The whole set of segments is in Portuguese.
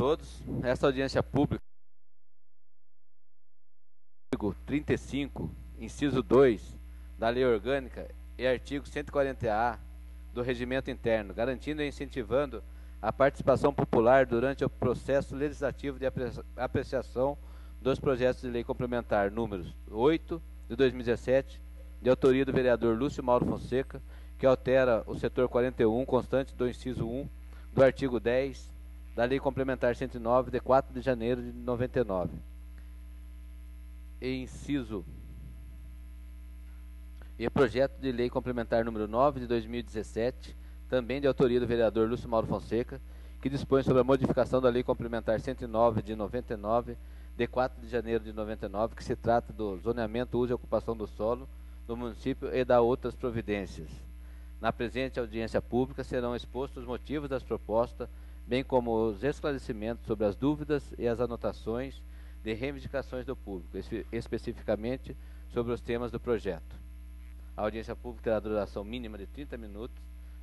todos. Esta audiência pública, artigo 35, inciso 2 da Lei Orgânica e artigo 140-A do Regimento Interno, garantindo e incentivando a participação popular durante o processo legislativo de apreciação dos projetos de lei complementar números 8 de 2017, de autoria do vereador Lúcio Mauro Fonseca, que altera o setor 41, constante do inciso 1 do artigo 10 da Lei Complementar 109, de 4 de janeiro de 99. E projeto de lei complementar número 9 de 2017, também de autoria do vereador Lúcio Mauro Fonseca, que dispõe sobre a modificação da Lei Complementar 109 de 99, de 4 de janeiro de 99, que se trata do zoneamento, uso e ocupação do solo do município e da outras providências. Na presente audiência pública serão expostos os motivos das propostas, bem como os esclarecimentos sobre as dúvidas e as anotações de reivindicações do público, especificamente sobre os temas do projeto. A audiência pública terá duração mínima de 30 minutos.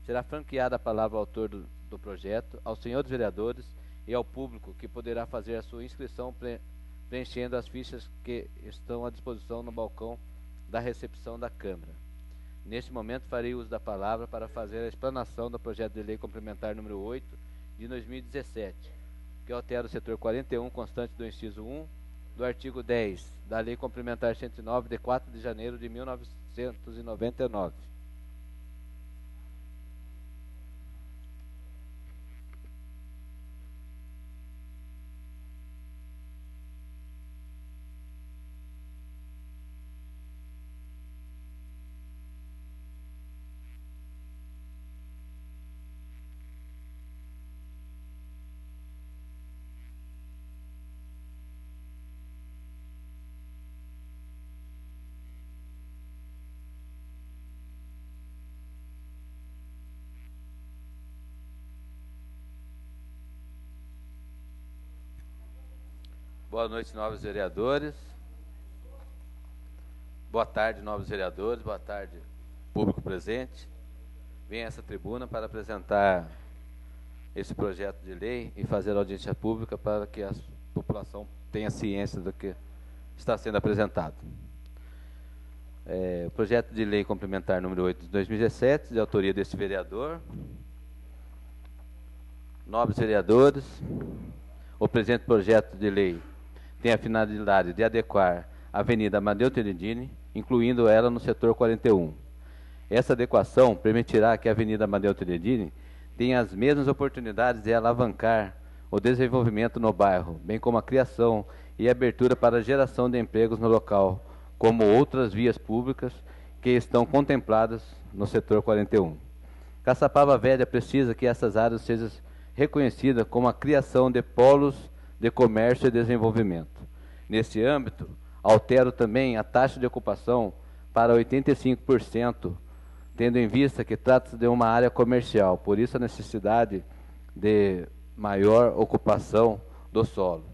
Será franqueada a palavra ao autor do projeto, aos senhores vereadores e ao público, que poderá fazer a sua inscrição preenchendo as fichas que estão à disposição no balcão da recepção da Câmara. Neste momento, farei uso da palavra para fazer a explanação do projeto de lei complementar número 8 de 2017, que altera o setor 41, constante do inciso 1 do artigo 10 da Lei Complementar 109, de 4 de janeiro de 1999. Boa noite, novos vereadores. Boa tarde, novos vereadores. Boa tarde, público presente. Venho a essa tribuna para apresentar esse projeto de lei e fazer audiência pública para que a população tenha ciência do que está sendo apresentado. O projeto de lei complementar número 8 de 2017, de autoria desse vereador. Nobres vereadores, o presente projeto de lei tem a finalidade de adequar a Avenida Amadeu Tenedini, incluindo ela no setor 41. Essa adequação permitirá que a Avenida Amadeu Tenedini tenha as mesmas oportunidades de alavancar o desenvolvimento no bairro, bem como a criação e abertura para a geração de empregos no local, como outras vias públicas que estão contempladas no setor 41. Caçapava Velha precisa que essas áreas sejam reconhecidas como a criação de polos de comércio e desenvolvimento. Nesse âmbito, altero também a taxa de ocupação para 85%, tendo em vista que trata-se de uma área comercial, por isso a necessidade de maior ocupação do solo,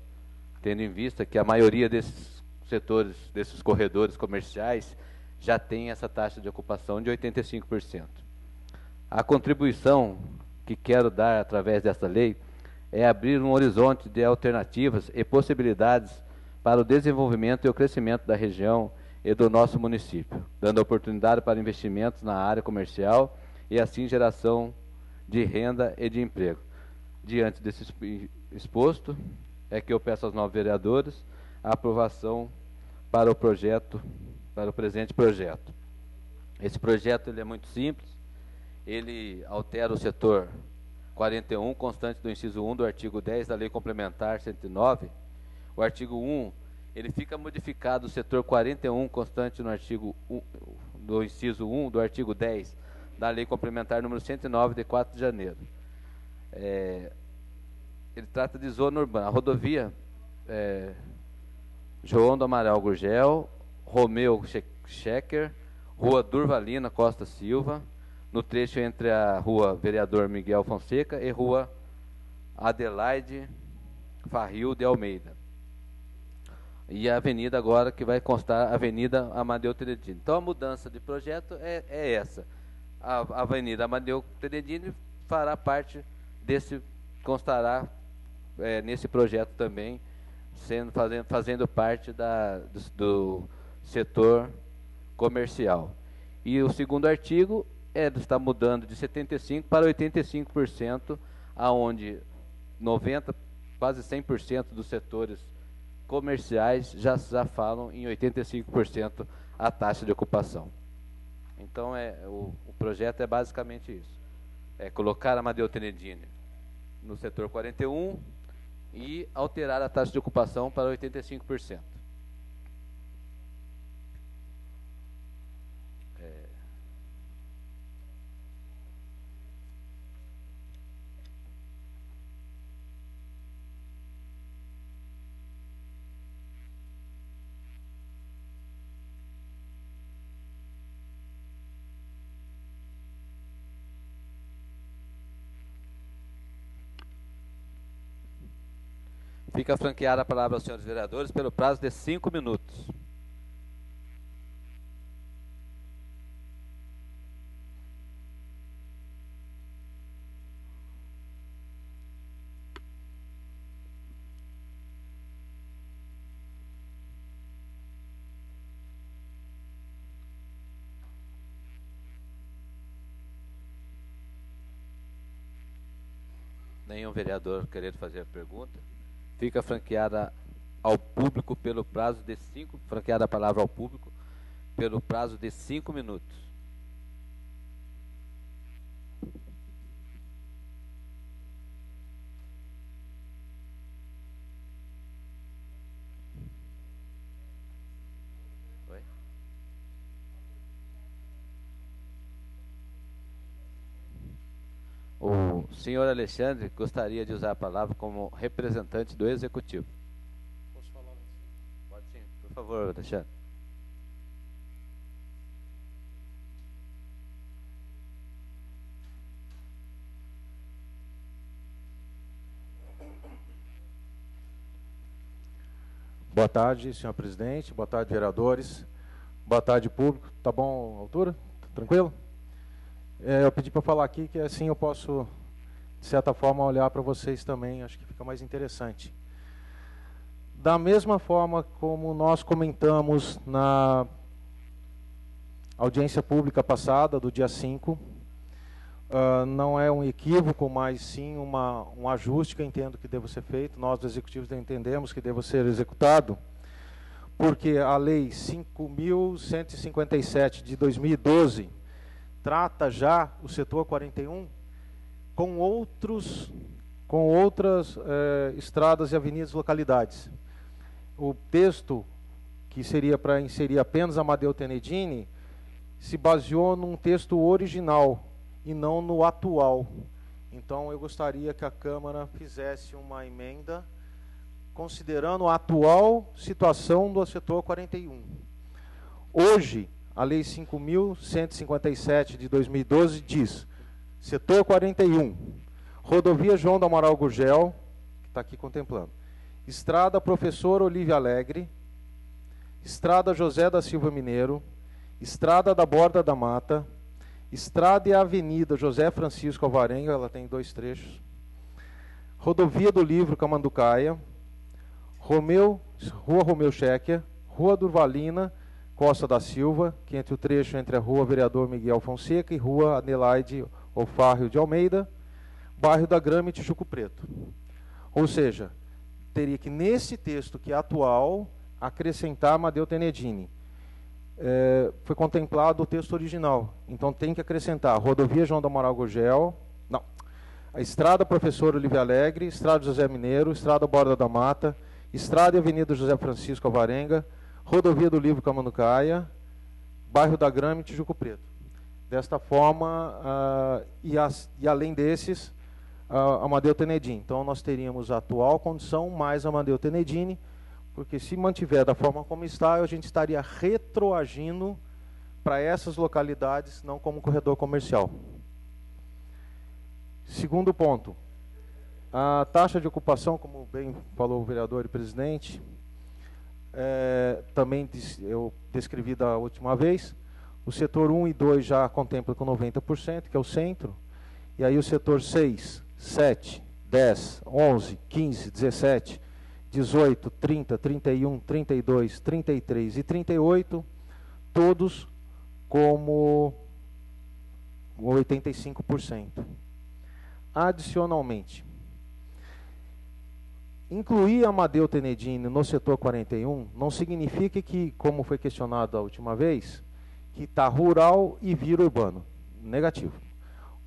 tendo em vista que a maioria desses setores, desses corredores comerciais, já tem essa taxa de ocupação de 85%. A contribuição que quero dar através dessa lei é abrir um horizonte de alternativas e possibilidades para o desenvolvimento e o crescimento da região e do nosso município, dando oportunidade para investimentos na área comercial e assim geração de renda e de emprego. Diante desse exposto, é que eu peço aos novos vereadores a aprovação para o projeto, para o presente projeto. Esse projeto ele é muito simples, ele altera o setor 41, constante do inciso 1 do artigo 10 da Lei Complementar 109. O artigo 1, ele fica modificado o setor 41, constante no artigo 1, do inciso 1 do artigo 10 da Lei Complementar número 109, de 4 de janeiro. Ele trata de zona urbana. A rodovia João do Amaral Gurgel, Romeu Schecker, Rua Durvalina Costa Silva, no trecho entre a Rua Vereador Miguel Fonseca e Rua Adelaide Farril de Almeida. E a avenida agora que vai constar Avenida Amadeu Tenedini. Então a mudança de projeto é essa. A Avenida Amadeu Tenedini fará parte desse, constará nesse projeto também, fazendo parte do setor comercial. E o segundo artigo está mudando de 75% para 85%, aonde 90%, quase 100% dos setores comerciais já falam em 85% a taxa de ocupação. Então, o projeto é basicamente isso. É colocar a Amadeu Tenedini no setor 41 e alterar a taxa de ocupação para 85%. Fica franqueada a palavra aos senhores vereadores pelo prazo de 5 minutos. Nenhum vereador querendo fazer a pergunta. Fica franqueada ao público pelo prazo de 5, franqueada a palavra ao público pelo prazo de 5 minutos. Oi? O senhor Alexandre gostaria de usar a palavra como representante do Executivo. Posso falar assim? Pode sim, por favor, Alexandre. Boa tarde, senhor presidente. Boa tarde, vereadores. Boa tarde, público. Tá bom a altura? Tá tranquilo? Eu pedi para falar aqui que assim eu posso, de certa forma, olhar para vocês também. Acho que fica mais interessante. Da mesma forma como nós comentamos na audiência pública passada, do dia 5, não é um equívoco, mas sim um ajuste que eu entendo que deva ser feito. Nós, do Executivo, entendemos que deva ser executado, porque a Lei 5.157 de 2012 trata já o setor 41 com outras estradas e avenidas e localidades. O texto, que seria para inserir apenas Amadeu Tenedini, se baseou num texto original e não no atual. Então, eu gostaria que a Câmara fizesse uma emenda considerando a atual situação do setor 41. Hoje, a Lei 5.157 de 2012 diz: setor 41, rodovia João do Amaral Gurgel, que está aqui contemplando, estrada Professor Olívia Alegre, estrada José da Silva Mineiro, estrada da Borda da Mata, estrada e avenida José Francisco Alvarenga, ela tem 2 trechos, rodovia do Livro Camanducaia, Rua Romeu Schecker, Rua Durvalina Costa da Silva, que entre o trecho entre a Rua Vereador Miguel Fonseca e Rua Adelaide Ofárrio de Almeida, bairro da Grama e Tijuco Preto. Ou seja, teria que, nesse texto que é atual, acrescentar Amadeu Tenedini. Foi contemplado o texto original, então tem que acrescentar rodovia João do Amaral Gurgel, não, a estrada Professor Olívia Alegre, estrada José Mineiro, estrada Borda da Mata, estrada e avenida José Francisco Alvarenga, rodovia do Livro Camanducaia, bairro da Grama e Tijuco Preto. Desta forma, e além desses, Amadeu Tenedini. Então, nós teríamos a atual condição mais Amadeu Tenedini, porque se mantiver da forma como está, a gente estaria retroagindo para essas localidades, não como corredor comercial. Segundo ponto, a taxa de ocupação, como bem falou o vereador e presidente, também eu descrevi da última vez, o setor 1 e 2 já contempla com 90%, que é o centro, e aí o setor 6, 7 10, 11, 15, 17, 18, 30, 31, 32, 33 e 38, todos como 85%. Adicionalmente, incluir Amadeu Tenedini no setor 41 não significa que, como foi questionado a última vez, que está rural e vira urbano. Negativo.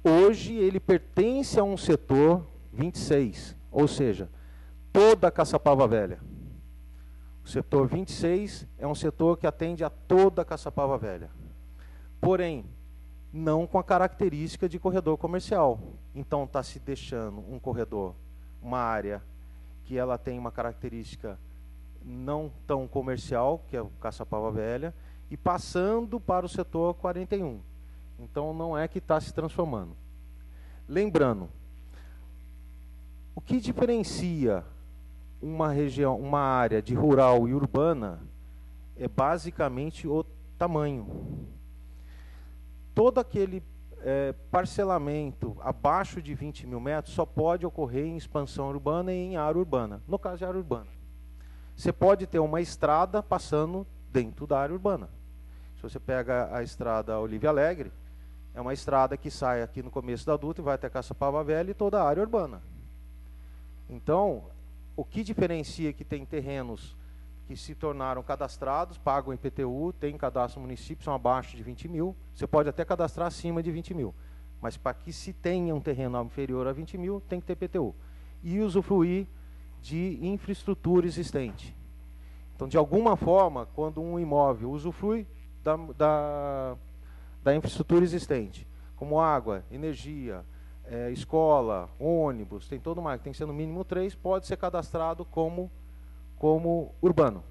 Hoje ele pertence a um setor 26, ou seja, toda a Caçapava Velha. O setor 26 é um setor que atende a toda a Caçapava Velha. Porém, não com a característica de corredor comercial. Então está se deixando um corredor, uma área que ela tem uma característica não tão comercial, que é o Caçapava Velha, e passando para o setor 41. Então não é que está se transformando. Lembrando, o que diferencia uma região, uma área de rural e urbana é basicamente o tamanho. Todo aquele parcelamento abaixo de 20 mil metros só pode ocorrer em expansão urbana e em área urbana. No caso de área urbana, você pode ter uma estrada passando dentro da área urbana. Se você pega a estrada Olívia Alegre, é uma estrada que sai aqui no começo da Dutra e vai até Caçapava Velha e toda a área urbana. Então, o que diferencia que tem terrenos que se tornaram cadastrados, pagam IPTU, tem cadastro no município, são abaixo de 20 mil, você pode até cadastrar acima de 20 mil, mas para que se tenha um terreno inferior a 20 mil, tem que ter IPTU. E usufruir de infraestrutura existente. Então, de alguma forma, quando um imóvel usufrui da infraestrutura existente, como água, energia, escola, ônibus, tem todo mais, tem que ser no mínimo 3, pode ser cadastrado como urbano.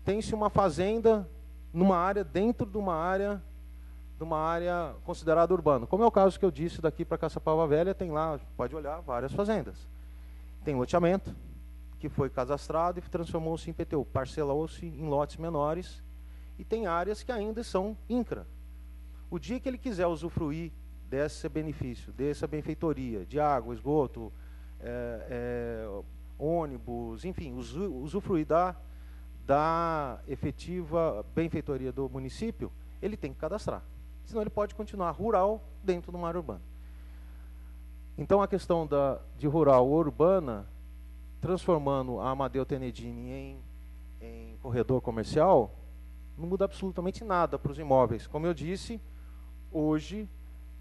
Tem-se uma fazenda numa área, dentro de uma área considerada urbana. Como é o caso que eu disse daqui para Caçapava Velha, tem lá, pode olhar, várias fazendas. Tem loteamento, que foi cadastrado e transformou-se em IPTU, parcelou-se em lotes menores, e tem áreas que ainda são INCRA. O dia que ele quiser usufruir desse benefício, dessa benfeitoria, de água, esgoto, ônibus, enfim, usufruir da efetiva benfeitoria do município, ele tem que cadastrar. Senão ele pode continuar rural dentro de uma área urbana. Então a questão de rural ou urbana, transformando a Amadeu Tenedini em corredor comercial, não muda absolutamente nada para os imóveis. Como eu disse, hoje,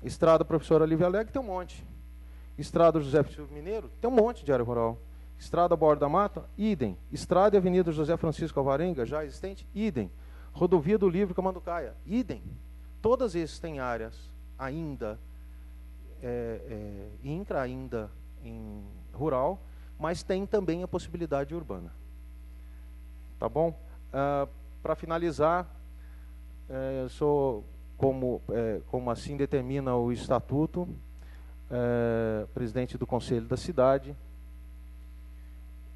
Estrada Professora Olívia Alegre tem um monte. Estrada José Silva Mineiro tem um monte de área rural. Estrada Borda da Mata, idem. Estrada e Avenida José Francisco Alvarenga, já existente, idem. Rodovia do Livro Camanducaia, idem. Todas essas têm áreas ainda INCRA, ainda em rural, mas tem também a possibilidade urbana. Tá bom? Para finalizar, sou, como assim determina o estatuto, presidente do Conselho da Cidade,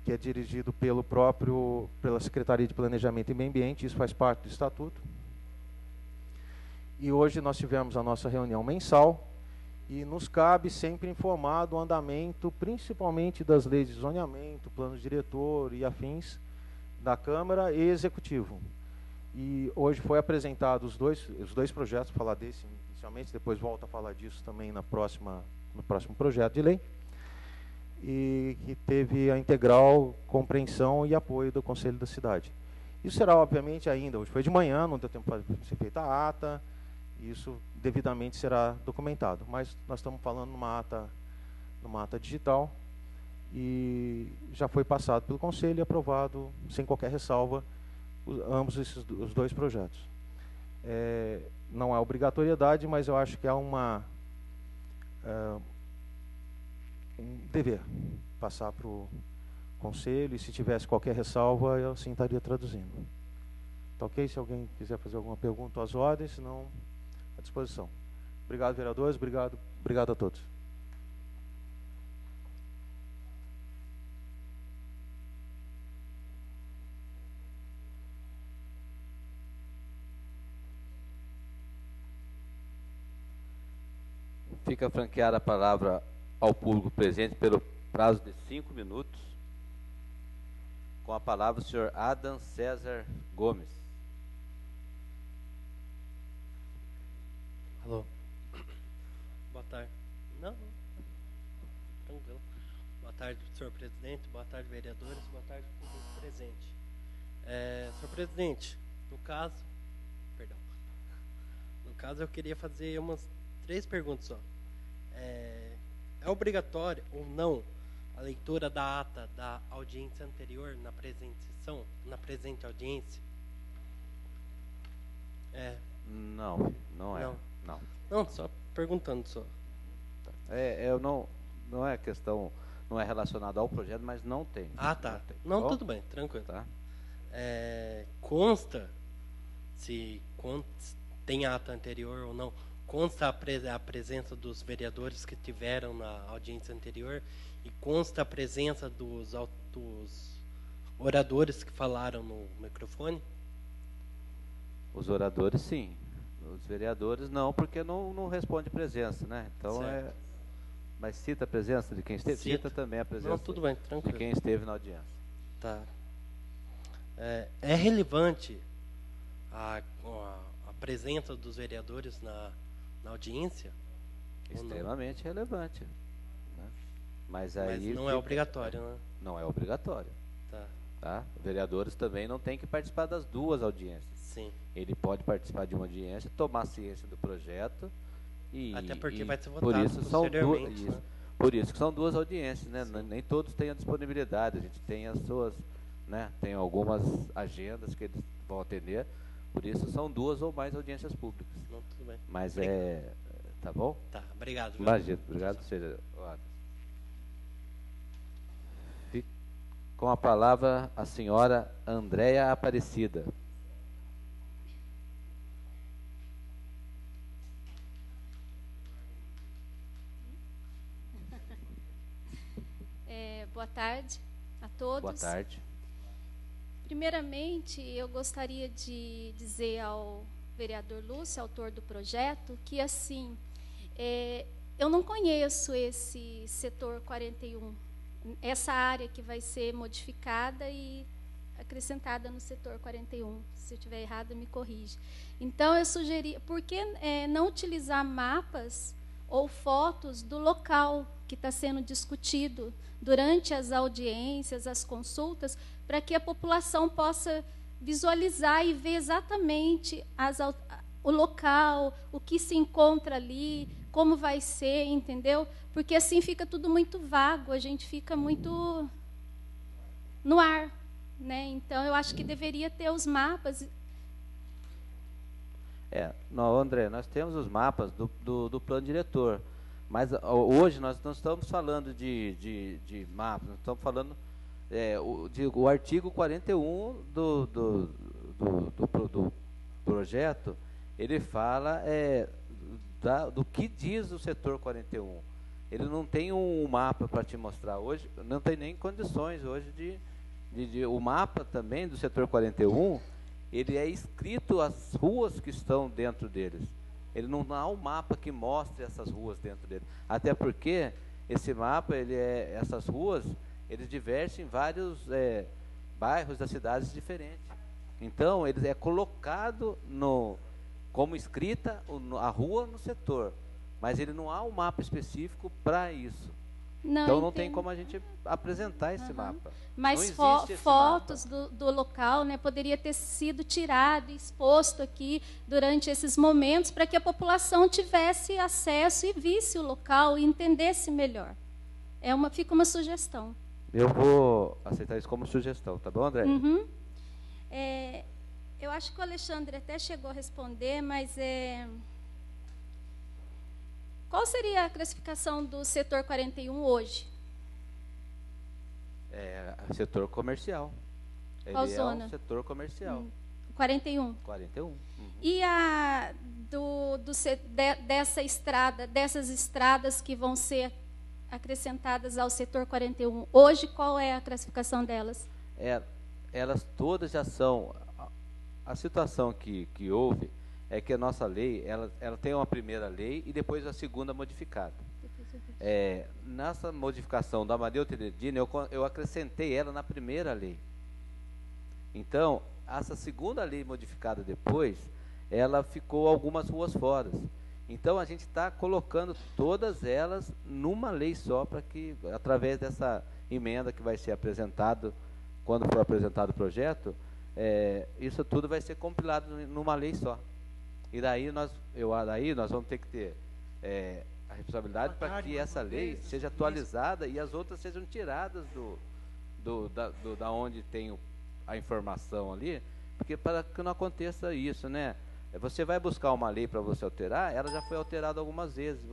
que é dirigido pela Secretaria de Planejamento e Meio Ambiente, isso faz parte do estatuto. E hoje nós tivemos a nossa reunião mensal, e nos cabe sempre informar do andamento, principalmente das leis de zoneamento, plano diretor e afins, da Câmara e Executivo. E hoje foi apresentado os dois projetos, vou falar desse inicialmente, depois volto a falar disso também no próximo projeto de lei, e que teve a integral compreensão e apoio do Conselho da Cidade. Isso será, obviamente, ainda, hoje foi de manhã, não deu tempo para ser feita a ata, isso devidamente será documentado, mas nós estamos falando numa ata digital, e já foi passado pelo Conselho e aprovado, sem qualquer ressalva, ambos os dois projetos. Não há obrigatoriedade, mas eu acho que há um dever passar para o Conselho, e se tivesse qualquer ressalva, eu sim estaria traduzindo. Tá ok? Se alguém quiser fazer alguma pergunta às ordens, senão, à disposição. Obrigado, vereadores, obrigado a todos. Fica franqueada a palavra ao público presente pelo prazo de 5 minutos. Com a palavra o senhor Adam César Gomes. Alô. Boa tarde. Não, tranquilo. Boa tarde, senhor presidente. Boa tarde, vereadores. Boa tarde, público presente. Senhor presidente, no caso eu queria fazer umas 3 perguntas só. É obrigatório ou não a leitura da ata da audiência anterior na presente sessão, na presente audiência? Não, não é. Não, só perguntando só. Não é questão, não é relacionado ao projeto, mas não tem. Ah, tá. Não, tudo bem, tranquilo. Tá. Consta, se tem ata anterior ou não, consta a presença dos vereadores que tiveram na audiência anterior e consta a presença dos oradores que falaram no microfone? Os oradores, sim. Os vereadores, não, porque não responde presença, né? Então, mas cita a presença de quem esteve? Cita também a presença não, tudo bem, tranquilo. de quem esteve na audiência. Tá. É relevante a presença dos vereadores na audiência? Extremamente relevante. Né? Mas não é obrigatório, né? Não é obrigatório. Tá? Vereadores também não têm que participar das 2 audiências. Sim. Ele pode participar de uma audiência, tomar ciência do projeto e... Até porque vai ser por votado isso são posteriormente. Né? Por isso que são 2 audiências, né? Nem todos têm a disponibilidade, a gente tem as suas... Né? Tem algumas agendas que eles vão atender, por isso são 2 ou mais audiências públicas. Não, tudo bem. Mas tá bom? Tá, obrigado. Imagina, obrigado seja. Com a palavra a senhora Andréia Aparecida. Boa tarde a todos. Boa tarde. Primeiramente, eu gostaria de dizer ao vereador Lúcio, autor do projeto, que assim, eu não conheço esse setor 41, essa área que vai ser modificada e acrescentada no setor 41. Se eu estiver errado, me corrige. Então, eu sugeri, por que não utilizar mapas ou fotos do local que está sendo discutido durante as audiências, as consultas, para que a população possa visualizar e ver exatamente o local, o que se encontra ali, como vai ser, entendeu? Porque assim fica tudo muito vago, a gente fica muito no ar, né? Então, eu acho que deveria ter os mapas. Não, André, nós temos os mapas do plano diretor, mas hoje nós não estamos falando de mapas, nós estamos falando o artigo 41 do projeto, ele fala do que diz o setor 41. Ele não tem um mapa para te mostrar hoje, não tem nem condições hoje o mapa também do setor 41, ele é escrito as ruas que estão dentro deles. Ele não há um mapa que mostre essas ruas dentro dele. Até porque esse mapa, essas ruas, eles divergem em vários bairros das cidades diferentes. Então, ele é colocado como escrita a rua no setor, mas ele não há um mapa específico para isso. Então, não tem como a gente apresentar esse mapa. Mas fotos do local, né, poderia ter sido tirado e exposto aqui durante esses momentos para que a população tivesse acesso e visse o local e entendesse melhor. Fica uma sugestão. Eu vou aceitar isso como sugestão, tá bom, André? Uhum. Eu acho que o Alexandre até chegou a responder, mas qual seria a classificação do setor 41 hoje? Setor comercial. Qual Ele zona? É um setor comercial. 41. 41. Uhum. E dessas estradas que vão ser acrescentadas ao setor 41, hoje qual é a classificação delas? Elas todas já são... A situação que houve é que a nossa lei, ela tem uma primeira lei e depois a segunda modificada. Nessa modificação da Amadeu Tenedini, eu acrescentei ela na primeira lei. Então, essa segunda lei modificada depois, ela ficou algumas ruas fora. Então, a gente está colocando todas elas numa lei só, para que, através dessa emenda que vai ser apresentado, quando for apresentado o projeto, isso tudo vai ser compilado numa lei só. E daí nós vamos ter que ter a responsabilidade para que essa lei seja atualizada e as outras sejam tiradas da onde tem a informação ali, porque para que não aconteça isso, né? Você vai buscar uma lei para você alterar, ela já foi alterada algumas vezes.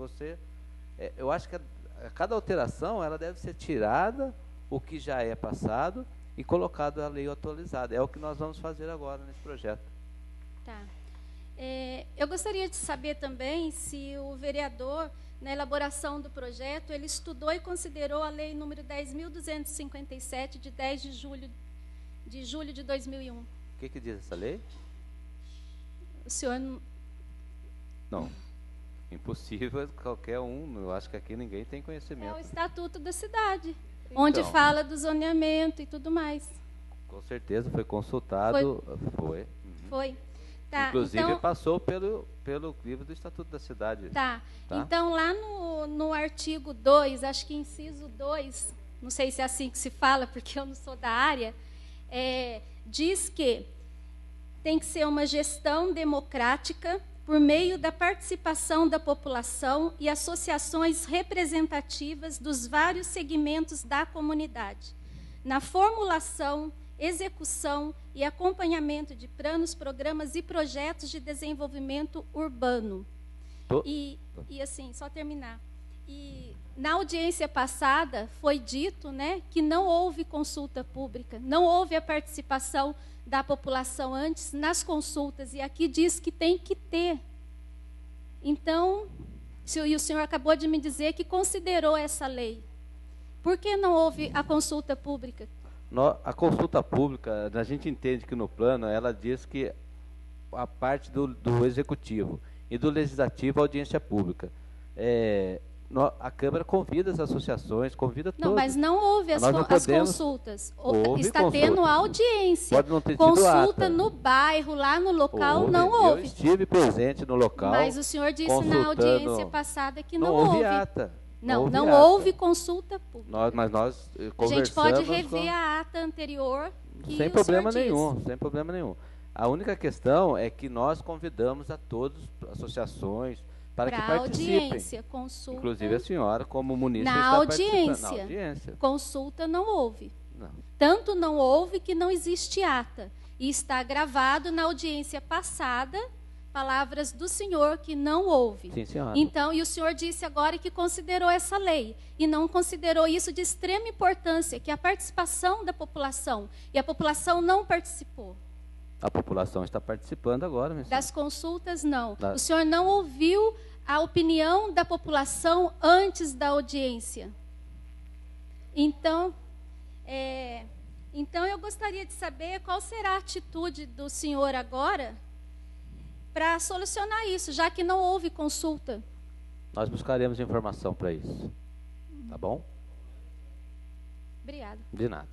Eu acho que cada alteração ela deve ser tirada o que já é passado e colocado a lei atualizada. É o que nós vamos fazer agora nesse projeto. Tá. Eu gostaria de saber também se o vereador, na elaboração do projeto, ele estudou e considerou a lei número 10.257, de 10 de julho de 2001. O que diz essa lei? O senhor... Não. Impossível qualquer um. Eu acho que aqui ninguém tem conhecimento. É o Estatuto da Cidade, onde fala do zoneamento e tudo mais. Com certeza, foi consultado. Foi. Uhum. Foi. Tá, inclusive, então, passou pelo livro do Estatuto da Cidade. Tá. Então, lá no artigo 2, acho que inciso 2, não sei se é assim que se fala, porque eu não sou da área, diz que tem que ser uma gestão democrática por meio da participação da população e associações representativas dos vários segmentos da comunidade, na formulação, execução e acompanhamento de planos, programas e projetos de desenvolvimento urbano. E assim, só terminar. E na audiência passada foi dito, né, que não houve consulta pública, não houve a participação da população antes nas consultas, e aqui diz que tem que ter. Então, e o senhor acabou de me dizer que considerou essa lei. Por que não houve a consulta pública? A consulta pública, a gente entende que no plano, ela diz que a parte do executivo e do legislativo, a audiência pública. A Câmara convida as associações, convida todos. Não, mas não houve as consultas. Está consulta. Tendo audiência. Pode não ter consulta tido no bairro, lá no local, não houve. Eu estive presente no local. Mas o senhor disse na audiência passada que não houve. Houve ata. Não houve consulta pública. Mas nós conversamos. A gente pode rever a ata anterior. Sem problema nenhum, sem problema nenhum. A única questão é que nós convidamos a todos, associações, para que participem. Audiência, consulta. Inclusive a senhora, como munícipe, na está audiência. Na audiência. Consulta não houve. Não. Tanto não houve que não existe ata. E está gravado na audiência passada, palavras do senhor que não houve. Sim, senhora. Então, e o senhor disse agora que considerou essa lei. E não considerou isso de extrema importância, que é a participação da população. E a população não participou. A população está participando agora, minha senhora. Das consultas, não. O senhor não ouviu a opinião da população antes da audiência. Então, eu gostaria de saber qual será a atitude do senhor agora para solucionar isso, já que não houve consulta. Nós buscaremos informação para isso. Tá bom? Obrigada. De nada.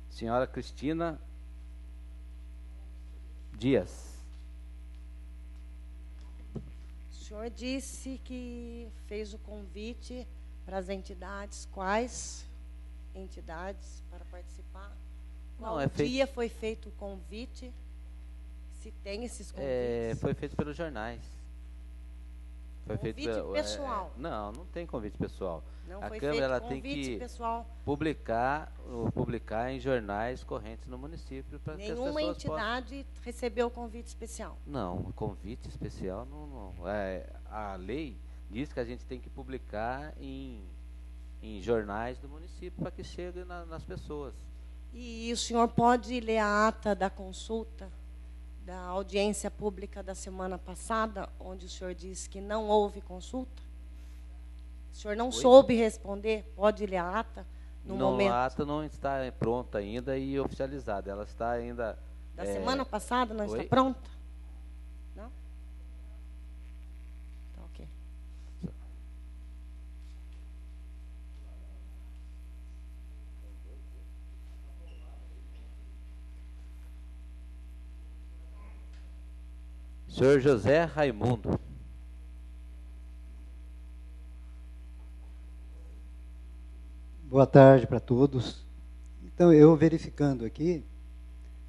Senhora Cristina Dias. O senhor disse que fez o convite para as entidades. Quais entidades para participar? Qual dia foi feito o convite? Se tem esses convites? Foi feito pelos jornais. Foi convite feito, pessoal? Não tem convite pessoal. Não a foi Câmara feito ela convite tem que pessoal? publicar em jornais correntes no município para que as pessoas Nenhuma entidade recebeu convite especial? Não, convite especial não. A lei diz que a gente tem que publicar em jornais do município para que chegue nas pessoas. E o senhor pode ler a ata da consulta, da audiência pública da semana passada, onde o senhor disse que não houve consulta? O senhor não soube responder? Pode ler a ata no momento? A ata não está pronta ainda e oficializada. Ela está ainda... Da semana passada não está pronta? Não? Senhor José Raimundo. Boa tarde para todos. Então, eu verificando aqui,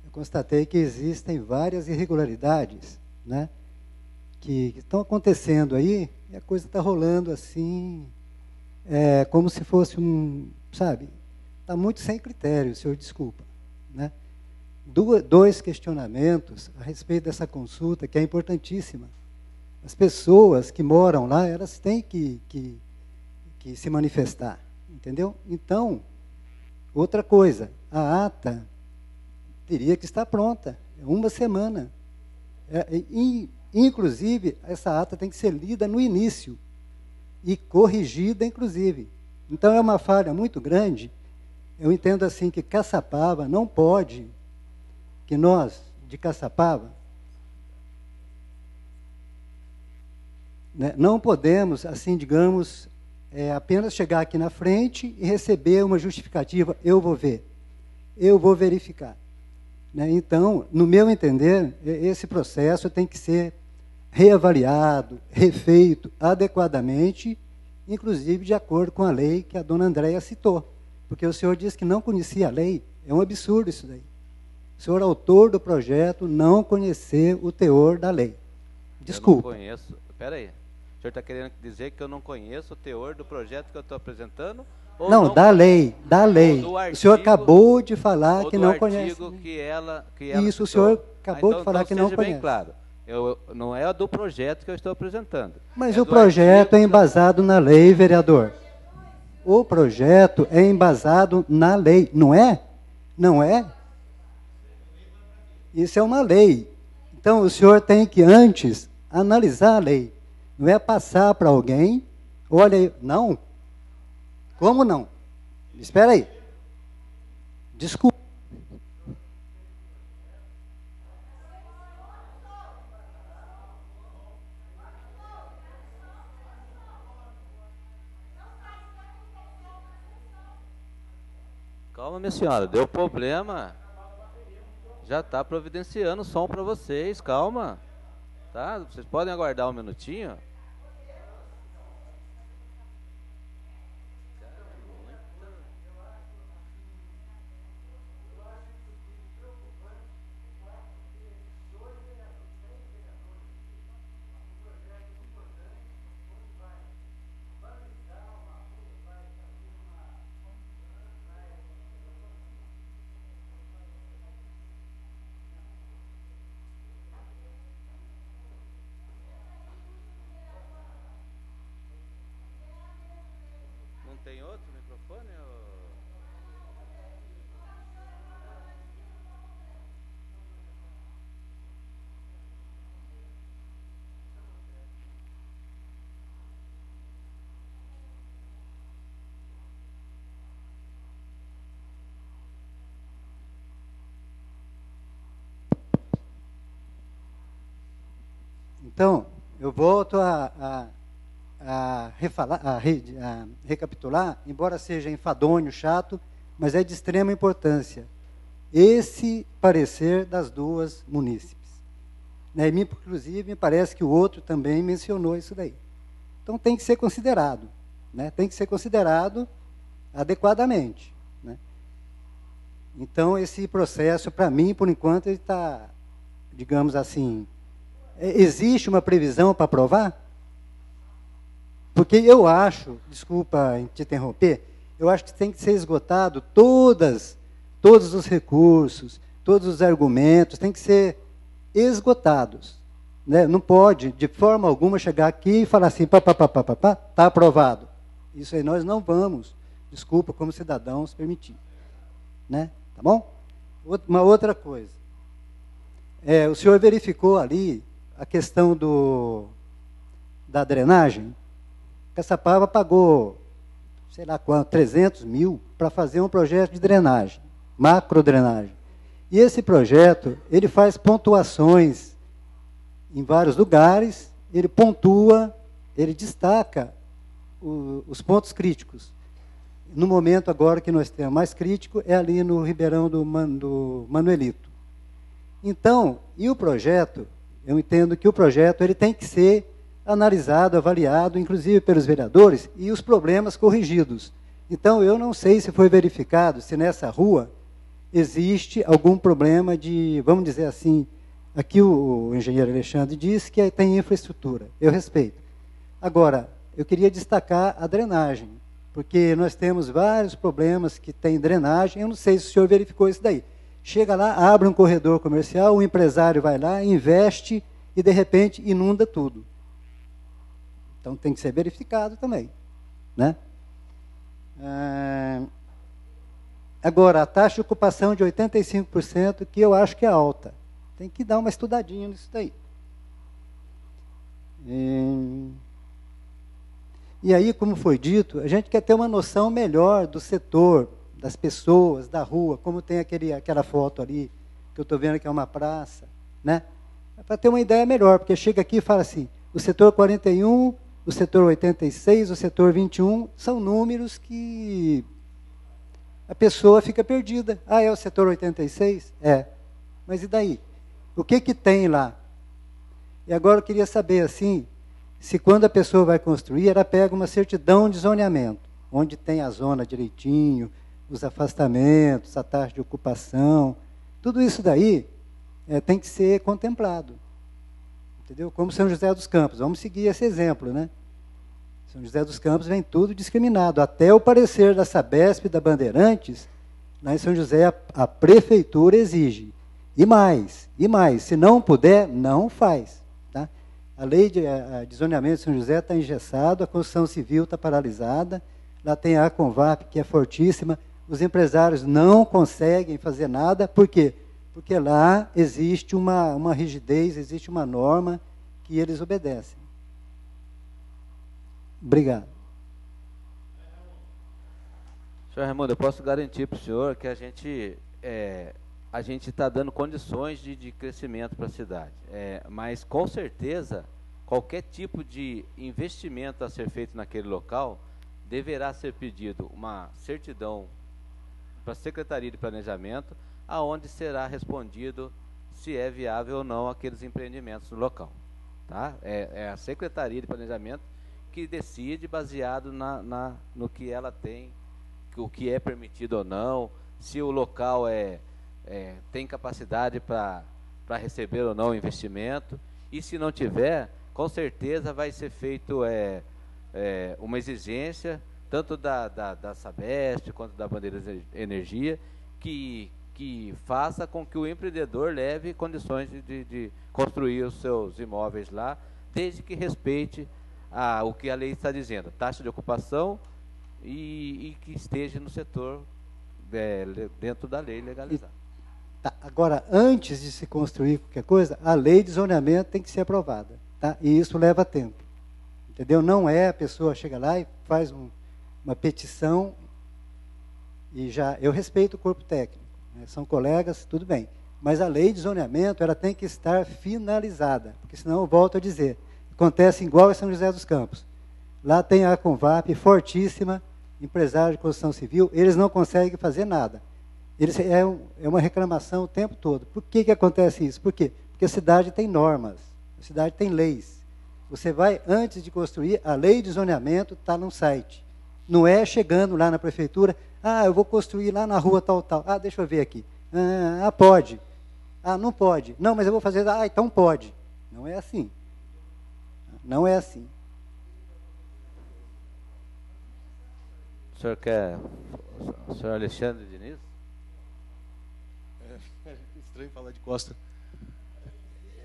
eu constatei que existem várias irregularidades, né, que estão acontecendo aí, e a coisa está rolando assim, como se fosse sabe, está muito sem critério, senhor desculpa, né? Dois questionamentos a respeito dessa consulta, que é importantíssima. As pessoas que moram lá, elas têm que se manifestar, entendeu? Então, outra coisa, a ata teria que estar pronta, uma semana. Inclusive, essa ata tem que ser lida no início e corrigida, inclusive. Então, é uma falha muito grande. Eu entendo assim que Caçapava não pode, que nós, de Caçapava, né, não podemos, assim, digamos, apenas chegar aqui na frente e receber uma justificativa, eu vou ver, eu vou verificar. Né? Então, no meu entender, esse processo tem que ser reavaliado, refeito adequadamente, inclusive de acordo com a lei que a dona Andréia citou. Porque o senhor disse que não conhecia a lei, é um absurdo isso daí. O senhor, autor do projeto, não conhecer o teor da lei. Desculpa. Eu não conheço. Espera aí. O senhor está querendo dizer que eu não conheço o teor do projeto que eu estou apresentando? Ou não, da lei, da lei. Artigo, o senhor acabou de falar que não conhece. Que ela isso, o senhor acabou de falar que não conhece. Bem claro, não é do projeto que eu estou apresentando. Mas o projeto é embasado na lei, vereador. O projeto é embasado na lei, não é? Não é? Isso é uma lei. Então, o senhor tem que, antes, analisar a lei. Não é passar para alguém, olha aí, não. Como não? Espera aí. Desculpa. Calma, minha senhora, deu problema. Já está providenciando som para vocês, calma. Tá? Vocês podem aguardar um minutinho? Tem outro microfone? Então, eu volto a recapitular, embora seja enfadonho, chato, mas é de extrema importância. Esse parecer das duas munícipes. Né? Inclusive, me parece que o outro também mencionou isso daí. Então, tem que ser considerado. Né? Tem que ser considerado adequadamente. Né? Então, esse processo, para mim, por enquanto, ele está, digamos assim, existe uma previsão para aprovar? Porque eu acho, desculpa te interromper, eu acho que tem que ser esgotado todos os recursos, todos os argumentos, tem que ser esgotados. Né? Não pode, de forma alguma, chegar aqui e falar assim, está aprovado. Isso aí nós não vamos, desculpa, como cidadãos, permitir. Né? Tá bom? Uma outra coisa. O senhor verificou ali a questão da drenagem? Caçapava pagou, sei lá quanto, 300 mil para fazer um projeto de drenagem, macrodrenagem. E esse projeto, ele faz pontuações em vários lugares, ele pontua, ele destaca os pontos críticos. No momento agora que nós temos mais crítico, é ali no Ribeirão do Manuelito. Então, e o projeto, eu entendo que o projeto ele tem que ser analisado, avaliado, inclusive pelos vereadores, e os problemas corrigidos. Então, eu não sei se foi verificado se nessa rua existe algum problema de, vamos dizer assim, aqui o engenheiro Alexandre disse que tem infraestrutura, eu respeito. Agora, eu queria destacar a drenagem, porque nós temos vários problemas que tem drenagem, eu não sei se o senhor verificou isso daí. Chega lá, abre um corredor comercial, o empresário vai lá, investe e, de repente, inunda tudo. Então, tem que ser verificado também, né? Agora, a taxa de ocupação de 85%, que eu acho que é alta. Tem que dar uma estudadinha nisso daí. E aí, como foi dito, a gente quer ter uma noção melhor do setor, das pessoas, da rua, como tem aquela foto ali, que eu estou vendo que é uma praça, né? Para ter uma ideia melhor, porque chega aqui e fala assim, o setor 41, o setor 86, o setor 21, são números que a pessoa fica perdida. Ah, é o setor 86? É. Mas e daí? O que tem lá? E agora eu queria saber, assim, se quando a pessoa vai construir, ela pega uma certidão de zoneamento, onde tem a zona direitinho, os afastamentos, a taxa de ocupação, tudo isso daí tem que ser contemplado. Entendeu? Como São José dos Campos. Vamos seguir esse exemplo, né? São José dos Campos vem tudo discriminado. Até o parecer da Sabesp e da Bandeirantes, lá em São José, a prefeitura exige. E mais, se não puder, não faz. Tá? A lei de zoneamento de São José está engessada, a construção civil está paralisada, lá tem a Convap, que é fortíssima, os empresários não conseguem fazer nada, por quê? Porque lá existe uma rigidez, existe uma norma que eles obedecem. Obrigado. Senhor Raimundo, eu posso garantir para o senhor que a gente está dando condições de crescimento para a cidade. Mas, com certeza, qualquer tipo de investimento a ser feito naquele local deverá ser pedido uma certidão para a Secretaria de Planejamento, aonde será respondido se é viável ou não aqueles empreendimentos no local. Tá? É a Secretaria de Planejamento que decide baseado no que ela tem, o que é permitido ou não, se o local tem capacidade para receber ou não o investimento, e se não tiver, com certeza vai ser feito uma exigência, tanto da Sabesp quanto da Bandeirantes Energia, que faça com que o empreendedor leve condições de construir os seus imóveis lá, desde que respeite o que a lei está dizendo, taxa de ocupação e que esteja no setor dentro da lei legalizada. Tá, agora, antes de se construir qualquer coisa, a lei de zoneamento tem que ser aprovada. Tá? E isso leva tempo. Entendeu? Não é a pessoa chega lá e faz uma petição e já... Eu respeito o corpo técnico, né? São colegas, tudo bem. Mas a lei de zoneamento ela tem que estar finalizada, porque senão eu volto a dizer, acontece igual em São José dos Campos. Lá tem a Convap fortíssima, empresário de construção civil, eles não conseguem fazer nada. É uma reclamação o tempo todo. Por que acontece isso? Por quê? Porque a cidade tem normas, a cidade tem leis. Você vai, antes de construir, a lei de zoneamento está no site. Não é chegando lá na prefeitura, eu vou construir lá na rua tal. Deixa eu ver aqui. Pode. Não pode. Não, mas eu vou fazer, então pode. Não é assim. Não é assim. O senhor quer... O senhor Alexandre Diniz? É estranho falar de Costa.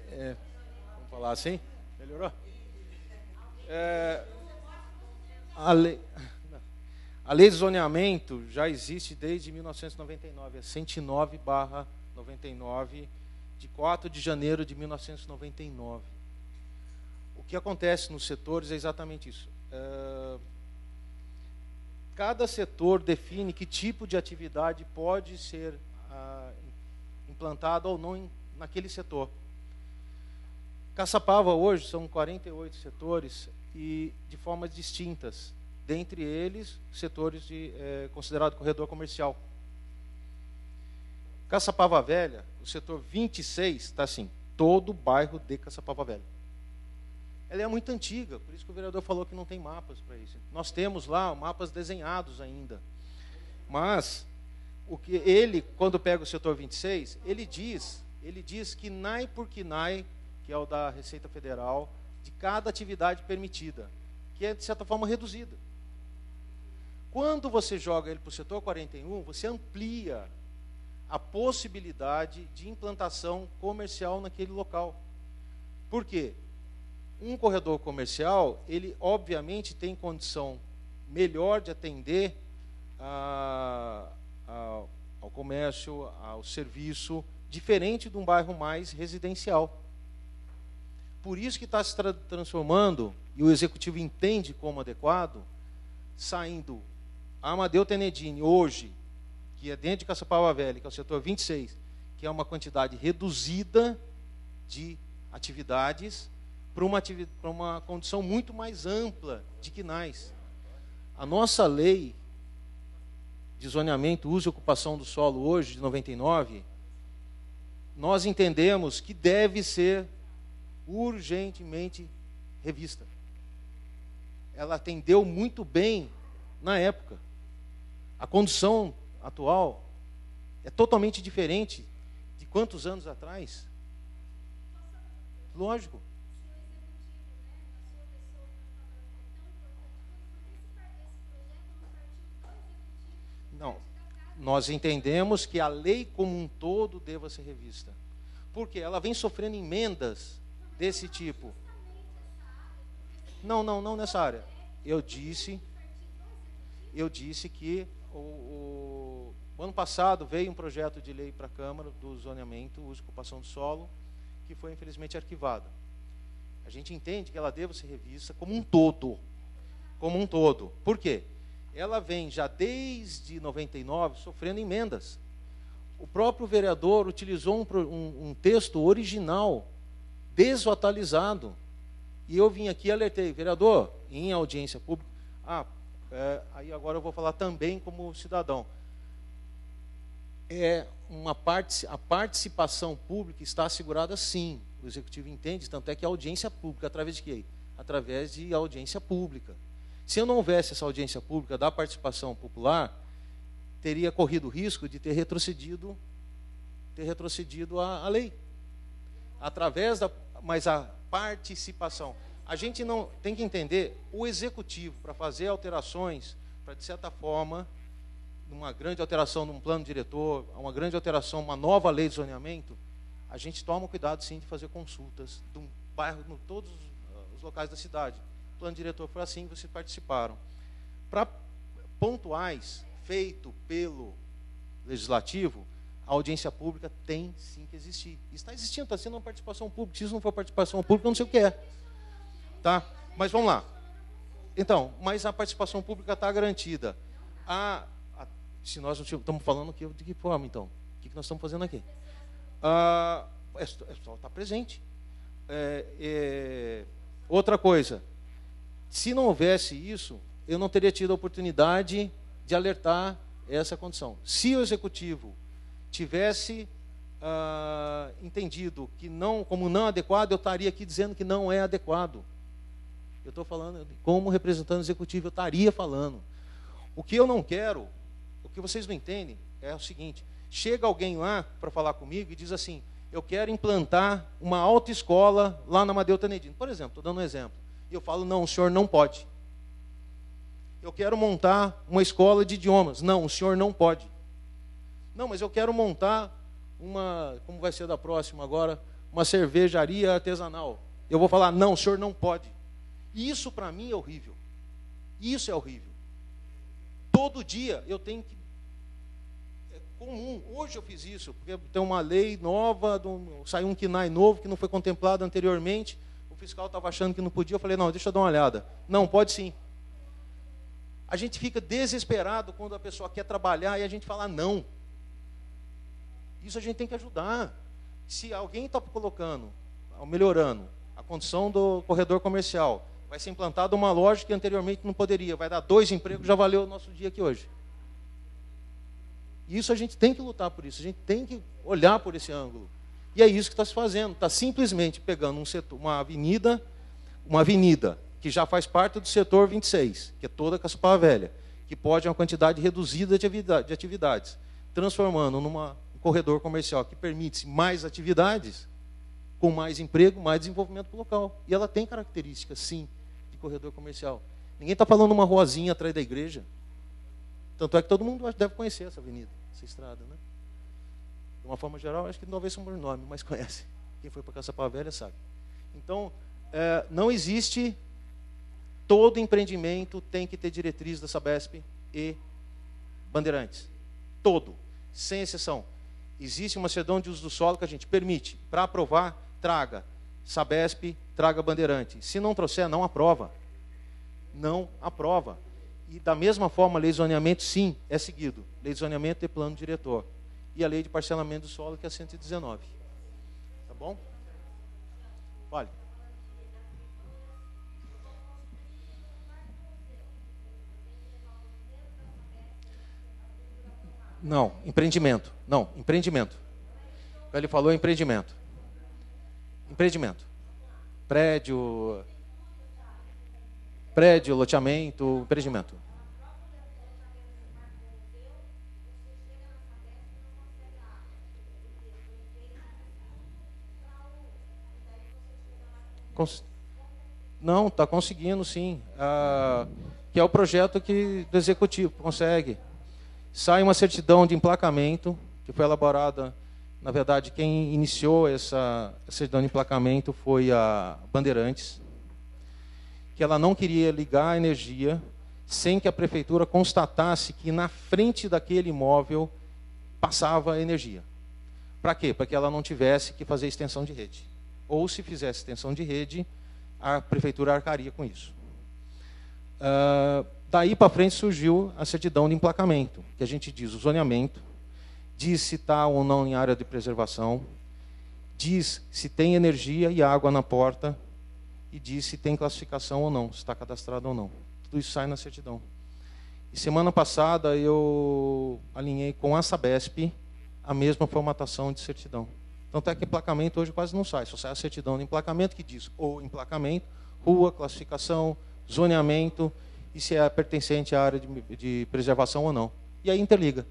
Vamos falar assim? Melhorou? A lei de zoneamento já existe desde 1999, é 109/99, de 4 de janeiro de 1999. O que acontece nos setores é exatamente isso. Cada setor define que tipo de atividade pode ser implantado ou não naquele setor. Caçapava hoje são 48 setores e de formas distintas. Dentre eles, setores considerado corredor comercial. Caçapava Velha, o setor 26 está assim, todo o bairro de Caçapava Velha. Ela é muito antiga, por isso que o vereador falou que não tem mapas para isso. Nós temos lá mapas desenhados ainda. Mas, o que ele, quando pega o setor 26, ele diz que NAI por KNAI, que é o da Receita Federal, de cada atividade permitida, que é, de certa forma, reduzida. Quando você joga ele para o setor 41, você amplia a possibilidade de implantação comercial naquele local. Por quê? Um corredor comercial, ele obviamente tem condição melhor de atender ao comércio, ao serviço, diferente de um bairro mais residencial. Por isso que está se transformando, e o executivo entende como adequado, saindo a Amadeu Tenedini hoje, que é dentro de Caçapava Velha, que é o setor 26, que é uma quantidade reduzida de atividades, para uma condição muito mais ampla de KNAIs. A nossa lei de zoneamento, uso e ocupação do solo hoje, de 99, nós entendemos que deve ser urgentemente revista. Ela atendeu muito bem na época. A condição atual é totalmente diferente de quantos anos atrás? Lógico. Não, nós entendemos que a lei como um todo deva ser revista. Porque ela vem sofrendo emendas desse tipo. Não nessa área. Eu disse que o ano passado veio um projeto de lei para a Câmara do zoneamento, uso e ocupação do solo, que foi infelizmente arquivada. A gente entende que ela deva ser revista como um todo. Como um todo. Por quê? Ela vem já desde 99 sofrendo emendas. O próprio vereador utilizou um texto original, desatualizado. E eu vim aqui e alertei, vereador, em audiência pública. Aí agora eu vou falar também como cidadão. A participação pública está assegurada sim. O executivo entende, tanto é que a audiência pública, através de quê? Através de audiência pública. Se eu não houvesse essa audiência pública da participação popular, teria corrido o risco de ter retrocedido a lei. Mas a participação. A gente não tem que entender, o executivo, para fazer alterações, para, de certa forma, uma grande alteração de um plano diretor, uma grande alteração, uma nova lei de zoneamento, a gente toma cuidado, sim, de fazer consultas de um bairro, em todos os locais da cidade. O plano diretor foi assim, vocês participaram. Para pontuais, feito pelo legislativo, a audiência pública tem sim que existir. Está existindo, está sendo uma participação pública. Se isso não for participação pública, eu não sei o que é. Tá? Mas vamos lá. Então, mas a participação pública está garantida. Se nós não estamos falando aqui, de que forma, então? O que nós estamos fazendo aqui? Só está presente. Outra coisa. Se não houvesse isso, eu não teria tido a oportunidade de alertar essa condição. Se o executivo tivesse entendido que não, como não adequado, eu estaria aqui dizendo que não é adequado. Eu estou falando, como representante executivo, eu estaria falando. O que eu não quero, o que vocês não entendem, é o seguinte: chega alguém lá para falar comigo e diz assim, eu quero implantar uma autoescola lá na Amadeu Tenedini. Por exemplo, estou dando um exemplo. E eu falo, não, o senhor não pode. Eu quero montar uma escola de idiomas. Não, o senhor não pode. Não, mas eu quero montar como vai ser da próxima agora, uma cervejaria artesanal. Eu vou falar, não, o senhor não pode. Isso para mim é horrível. Isso é horrível. Todo dia eu tenho que... É comum. Hoje eu fiz isso, porque tem uma lei nova, saiu um KNAI novo que não foi contemplado anteriormente. O fiscal estava achando que não podia. Eu falei, não, deixa eu dar uma olhada. Não, pode sim. A gente fica desesperado quando a pessoa quer trabalhar e a gente fala não. Isso a gente tem que ajudar. Se alguém está colocando, melhorando a condição do corredor comercial, vai ser implantada uma loja que anteriormente não poderia, vai dar 2 empregos, já valeu o nosso dia aqui hoje. Isso a gente tem que lutar por isso, a gente tem que olhar por esse ângulo. E é isso que está se fazendo. Está simplesmente pegando um setor, uma avenida que já faz parte do setor 26, que é toda Caçapava Velha, que pode uma quantidade reduzida de atividades, transformando um corredor comercial que permite mais atividades, com mais emprego, mais desenvolvimento para o local. E ela tem características, sim, de corredor comercial. Ninguém está falando uma ruazinha atrás da igreja. Tanto é que todo mundo deve conhecer essa avenida, essa estrada, né? De uma forma geral, acho que talvez seja um nome, mas conhece. Quem foi para Caçapava Velha sabe. Então, não existe... Todo empreendimento tem que ter diretriz da Sabesp e Bandeirantes. Todo, sem exceção. Existe uma certidão de uso do solo que a gente permite. Para aprovar, traga Sabesp, traga Bandeirante. Se não trouxer, não aprova. Não aprova. E da mesma forma, a lei de zoneamento, sim, é seguido. Lei de zoneamento e plano diretor. E a lei de parcelamento do solo, que é a 119. Tá bom? Olha. Não, empreendimento. Não, empreendimento. Ele falou empreendimento. Empreendimento. Prédio, loteamento, empreendimento. Não, está conseguindo sim. Que é o projeto do executivo, consegue. Sai uma certidão de emplacamento, que foi elaborada, na verdade, quem iniciou essa certidão de emplacamento foi a Bandeirantes, que ela não queria ligar a energia sem que a prefeitura constatasse que na frente daquele imóvel passava energia. Para quê? Para que ela não tivesse que fazer extensão de rede. Ou, se fizesse extensão de rede, a prefeitura arcaria com isso. Daí para frente surgiu a certidão de emplacamento, que a gente diz o zoneamento, diz se está ou não em área de preservação, diz se tem energia e água na porta, e diz se tem classificação ou não, se está cadastrado ou não. Tudo isso sai na certidão. E semana passada eu alinhei com a Sabesp a mesma formatação de certidão. Tanto é que emplacamento hoje quase não sai, só sai a certidão de emplacamento que diz ou emplacamento, rua, classificação, zoneamento, e se é pertencente à área de preservação ou não. E aí interliga.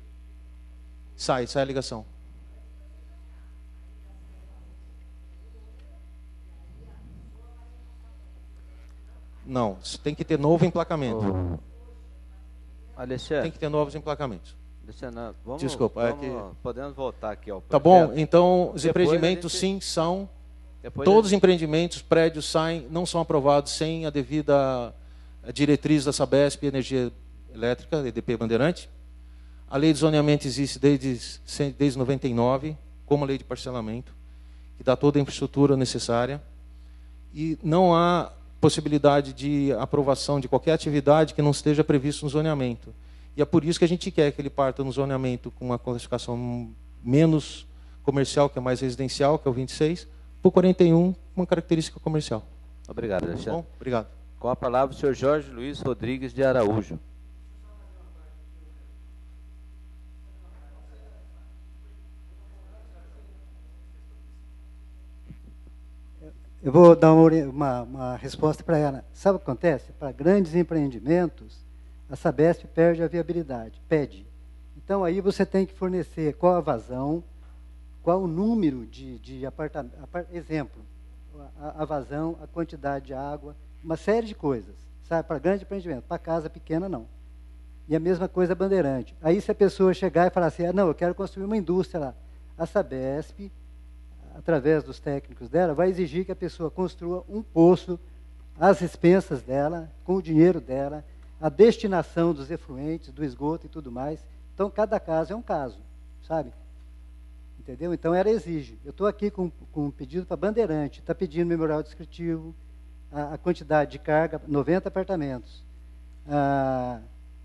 Sai a ligação. Não, tem que ter novo emplacamento. Alexandre. Tem que ter novos emplacamentos. Alexandre, Desculpa. Podemos voltar aqui ao projeto. Tá bom, então os empreendimentos sim são... Todos os empreendimentos, prédios saem, não são aprovados sem a devida diretriz da Sabesp, Energia Elétrica, EDP Bandeirante. A lei de zoneamento existe desde 99, como a lei de parcelamento, que dá toda a infraestrutura necessária. E não há possibilidade de aprovação de qualquer atividade que não esteja previsto no zoneamento. E é por isso que a gente quer que ele parta no zoneamento com uma classificação menos comercial, que é mais residencial, que é o 26, por 41, uma característica comercial. Obrigado, Alexandre. Bom, obrigado. Com a palavra o senhor Jorge Luiz Rodrigues de Araújo. Eu vou dar uma resposta para ela. Sabe o que acontece? Para grandes empreendimentos, a Sabesp perde a viabilidade, pede. Então, aí você tem que fornecer qual a vazão, qual o número de apartamentos. Exemplo, a vazão, a quantidade de água, uma série de coisas. Sabe? Para grande empreendimento, para casa pequena, não. E a mesma coisa Bandeirante. Aí, se a pessoa chegar e falar assim, não, eu quero construir uma indústria lá, a Sabesp, através dos técnicos dela, vai exigir que a pessoa construa um poço às expensas dela, com o dinheiro dela, a destinação dos efluentes, do esgoto e tudo mais. Então, cada caso é um caso, sabe? Entendeu? Então, ela exige. Eu estou aqui com um pedido para Bandeirante, está pedindo memorial descritivo, a quantidade de carga, 90 apartamentos,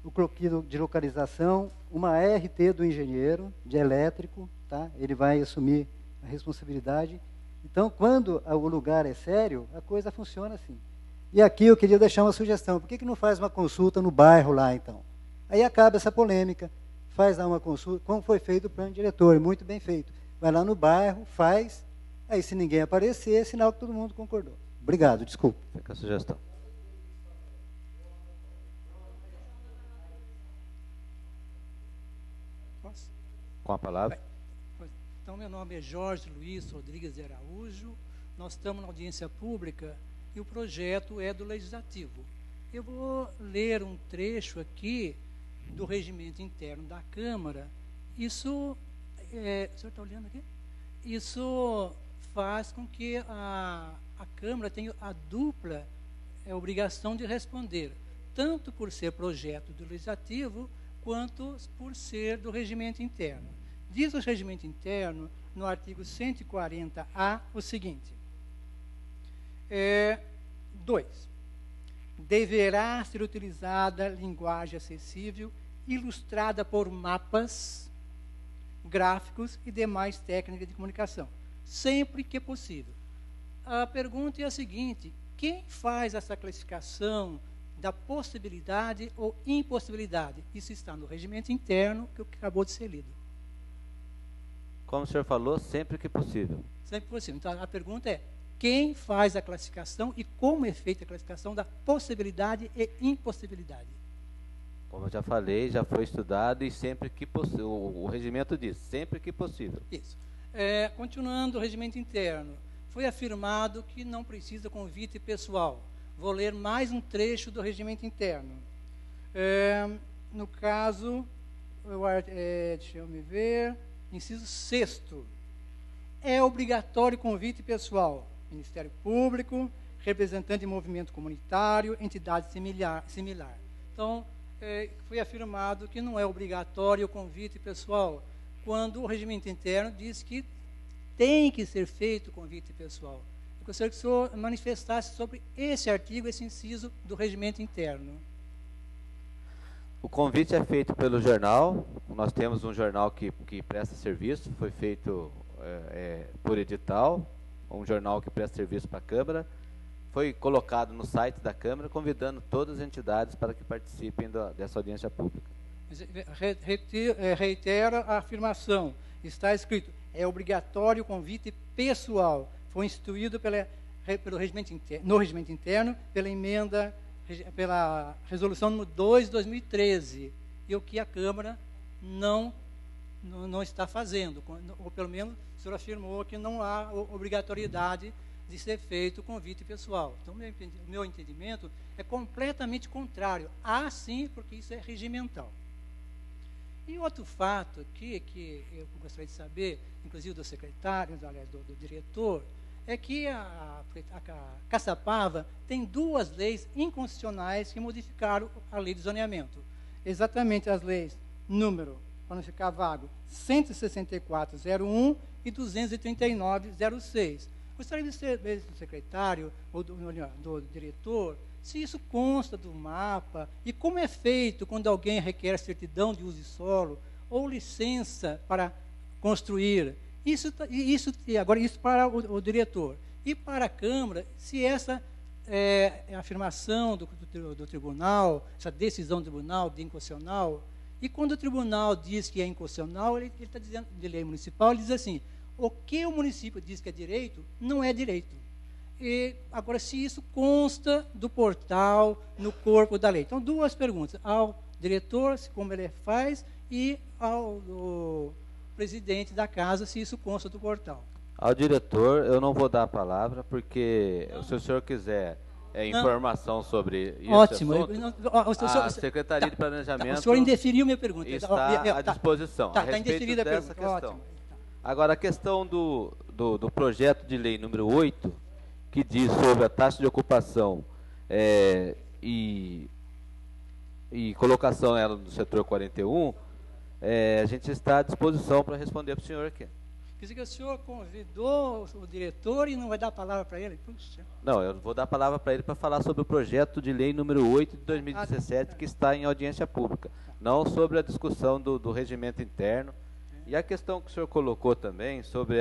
o croquis de localização, uma ART do engenheiro, de elétrico, tá? Ele vai assumir a responsabilidade. Então, quando o lugar é sério, a coisa funciona assim. E aqui eu queria deixar uma sugestão. Por que não faz uma consulta no bairro lá, então? Aí acaba essa polêmica. Faz lá uma consulta, como foi feito o plano diretor, muito bem feito. Vai lá no bairro, faz, Aí, se ninguém aparecer, é sinal que todo mundo concordou. Obrigado, desculpa. Fica a sugestão. Posso? Com a palavra. Então, meu nome é Jorge Luiz Rodrigues de Araújo. Nós estamos na audiência pública e o projeto é do Legislativo. Eu vou ler um trecho aqui do regimento interno da Câmara. Isso, o senhor está olhando aqui? Isso faz com que a Câmara tenha a dupla obrigação de responder, tanto por ser projeto do Legislativo, quanto por ser do regimento interno. Diz o regimento interno, no artigo 140-A, o seguinte. 2. Deverá ser utilizada linguagem acessível, ilustrada por mapas, gráficos e demais técnicas de comunicação, sempre que possível. A pergunta é a seguinte: quem faz essa classificação da possibilidade ou impossibilidade? Isso está no regimento interno que acabou de ser lido. Como o senhor falou, sempre que possível. Sempre que possível. Então, a pergunta é: quem faz a classificação e como é feita a classificação da possibilidade e impossibilidade? Como eu já falei, já foi estudado e sempre que possível. O regimento diz, sempre que possível. Isso. Continuando o regimento interno, foi afirmado que não precisa convite pessoal. Vou ler mais um trecho do regimento interno. No caso, deixa eu me ver, inciso 6º. É obrigatório convite pessoal. Ministério Público, representante de movimento comunitário, entidade similar. Então, foi afirmado que não é obrigatório o convite pessoal, quando o regimento interno diz que tem que ser feito o convite pessoal. Eu gostaria que o senhor manifestasse sobre esse artigo, esse inciso do regimento interno. O convite é feito pelo jornal. Nós temos um jornal que presta serviço, foi feito por edital, um jornal que presta serviço para a Câmara. Foi colocado no site da Câmara, convidando todas as entidades para que participem dessa audiência pública. Reitero a afirmação. Está escrito, é obrigatório o convite pessoal. Foi instituído pelo regimento interno, no regimento interno, pela resolução número 2 de 2013, e o que a Câmara não está fazendo, ou pelo menos o senhor afirmou que não há obrigatoriedade de ser feito o convite pessoal. Então, o meu entendimento é completamente contrário. Há sim, porque isso é regimental. E outro fato aqui, que eu gostaria de saber, inclusive do secretário, aliás, do diretor, é que a Caçapava tem 2 leis inconstitucionais que modificaram a lei de zoneamento. Exatamente as leis número, para não ficar vago, 164/01 e 239/06. Gostaria de saber do secretário ou do diretor se isso consta do mapa e como é feito quando alguém requer certidão de uso de solo ou licença para construir. Isso para o diretor. E para a Câmara, se essa afirmação do tribunal, essa decisão do tribunal de inconstitucional, e quando o tribunal diz que é inconstitucional, ele está dizendo, de lei municipal, ele diz assim: o que o município diz que é direito, não é direito. E, agora, se isso consta do portal, no corpo da lei. Então, 2 perguntas. Ao diretor, como ele faz, e ao presidente da casa, se isso consta do portal. Ao diretor, eu não vou dar a palavra, porque se o senhor quiser informação sobre esse ótimo. Assunto, a Secretaria de Planejamento o senhor indeferiu minha pergunta. Está à disposição a respeito indeferida dessa a pergunta. questão. Agora, a questão do projeto de lei número 8, que diz sobre a taxa de ocupação e colocação dela no setor 41, a gente está à disposição para responder para o senhor aqui. Quer dizer que o senhor convidou o diretor e não vai dar a palavra para ele? Puxa. Não, eu vou dar a palavra para ele para falar sobre o projeto de lei número 8 de 2017, que está em audiência pública, não sobre a discussão do regimento interno. E a questão que o senhor colocou também sobre...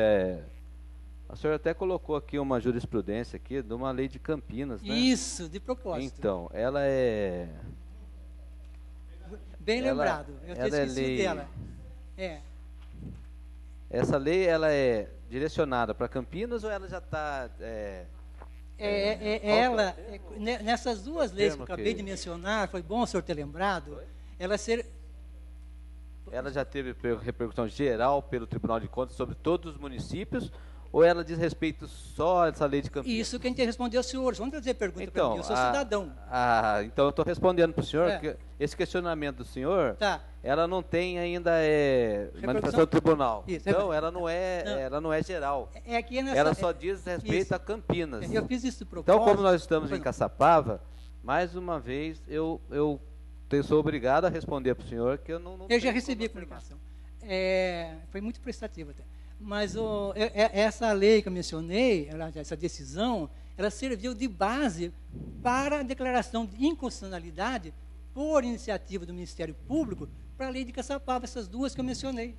o senhor até colocou aqui uma jurisprudência aqui de uma lei de Campinas, né? Isso, de propósito. Então, ela é... Bem lembrado, eu tinha esquecido dela. Essa lei, ela é direcionada para Campinas ou ela já está... nessas duas leis que eu acabei de mencionar, foi bom o senhor ter lembrado, ela já teve repercussão geral pelo Tribunal de Contas sobre todos os municípios, ou ela diz respeito só a essa lei de Campinas? Isso que a gente respondeu ao senhor. Vamos trazer pergunta para mim, eu sou cidadão. Então eu estou respondendo para o senhor, que esse questionamento do senhor, ela não tem ainda manifestação do tribunal. Isso, então ela não é geral. Ela só diz respeito a Campinas. Eu fiz isso de propósito. Então, como nós estamos em Caçapava, mais uma vez eu sou obrigado a responder para o senhor que eu não eu já recebi a comunicação. Foi muito prestativa até. Mas essa lei que eu mencionei, essa decisão, ela serviu de base para a declaração de inconstitucionalidade por iniciativa do Ministério Público para a lei de Caçapava, essas duas que eu mencionei.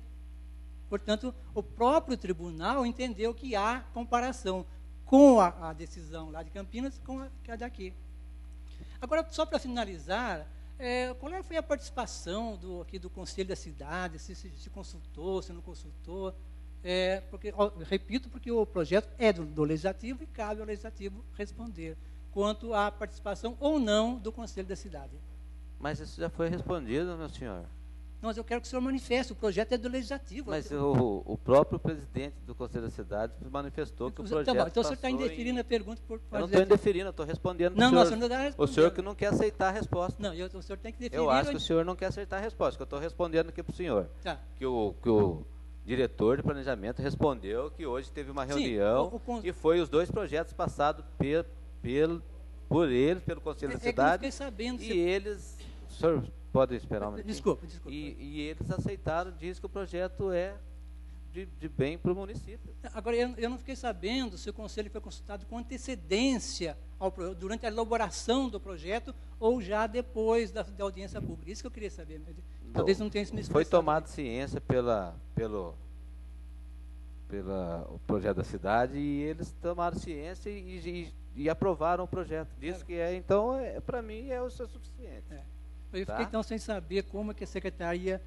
Portanto, o próprio tribunal entendeu que há comparação com a decisão lá de Campinas com a daqui. Agora, só para finalizar, qual foi a participação aqui do Conselho da Cidade, se consultou, se não consultou? Repito, porque o projeto é do Legislativo e cabe ao Legislativo responder quanto à participação ou não do Conselho da Cidade. Mas isso já foi respondido, meu senhor. Não, mas eu quero que o senhor manifeste, o projeto é do Legislativo. Mas o próprio presidente do Conselho da Cidade manifestou que o projeto então o senhor está indeferindo a pergunta por eu não estou indeferindo, eu estou respondendo para o senhor. O senhor que não quer aceitar a resposta. Não, o senhor tem que definir. Eu acho que o senhor não quer aceitar a resposta, que eu estou respondendo aqui para o senhor. Que o diretor de planejamento respondeu que hoje teve uma reunião e foi os dois projetos passados por eles, pelo Conselho da Cidade. Eu fiquei sabendo. E eles... O senhor pode esperar um minutinho? Desculpa. E eles aceitaram, diz que o projeto é de bem para o município. Agora, eu não fiquei sabendo se o Conselho foi consultado com antecedência durante a elaboração do projeto ou já depois da audiência pública. Isso que eu queria saber. Talvez não tenha se me expressado. Foi tomado ciência pelo projeto da cidade e eles tomaram ciência e aprovaram o projeto. Diz que então, para mim, é o suficiente. Eu fiquei então sem saber como é que a Secretaria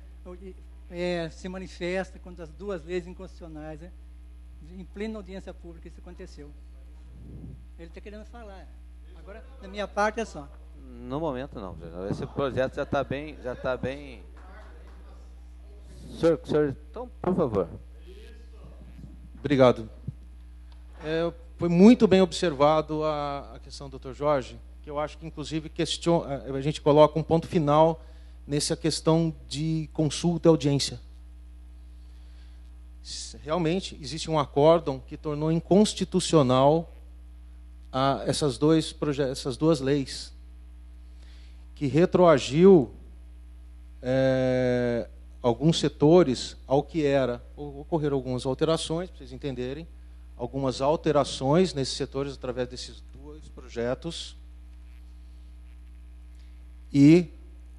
se manifesta contra as duas leis inconstitucionais, em plena audiência pública isso aconteceu. Ele está querendo falar. Agora, da minha parte, é só. No momento, não. Esse projeto já está bem... Senhor, então, por favor. Obrigado. Foi muito bem observado a questão do Dr. Jorge, que eu acho que, inclusive, a gente coloca um ponto final nessa questão de consulta e audiência. Realmente, existe um acórdão que tornou inconstitucional essas duas leis, que retroagiu alguns setores ao que era. Ocorreram algumas alterações, para vocês entenderem, algumas alterações nesses setores através desses dois projetos. E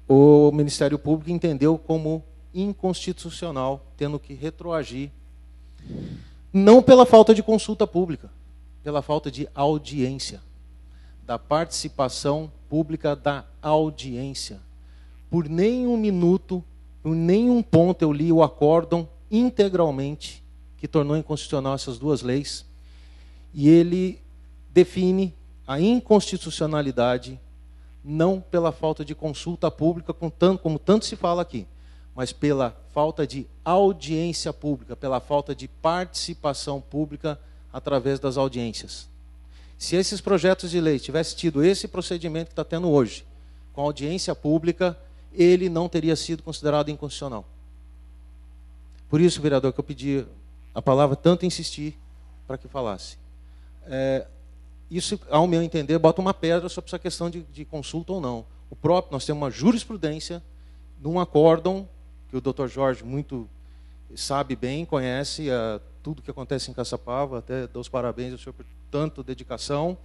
o Ministério Público entendeu como inconstitucional, tendo que retroagir, não pela falta de consulta pública, pela falta de audiência, da participação pública da audiência. Por nenhum minuto, por nenhum ponto eu li o acórdão integralmente, que tornou inconstitucional essas duas leis, e ele define a inconstitucionalidade não pela falta de consulta pública, como tanto se fala aqui, mas pela falta de audiência pública, pela falta de participação pública através das audiências. Se esses projetos de lei tivessem tido esse procedimento que está tendo hoje, com audiência pública, ele não teria sido considerado inconstitucional. Por isso, vereador, que eu pedi a palavra, tanto insistir para que falasse. Isso, ao meu entender, bota uma pedra sobre essa questão de consulta ou não. Nós temos uma jurisprudência num acórdão, que o Dr. Jorge muito sabe bem, conhece tudo que acontece em Caçapava, até dou os parabéns ao senhor por tanta dedicação,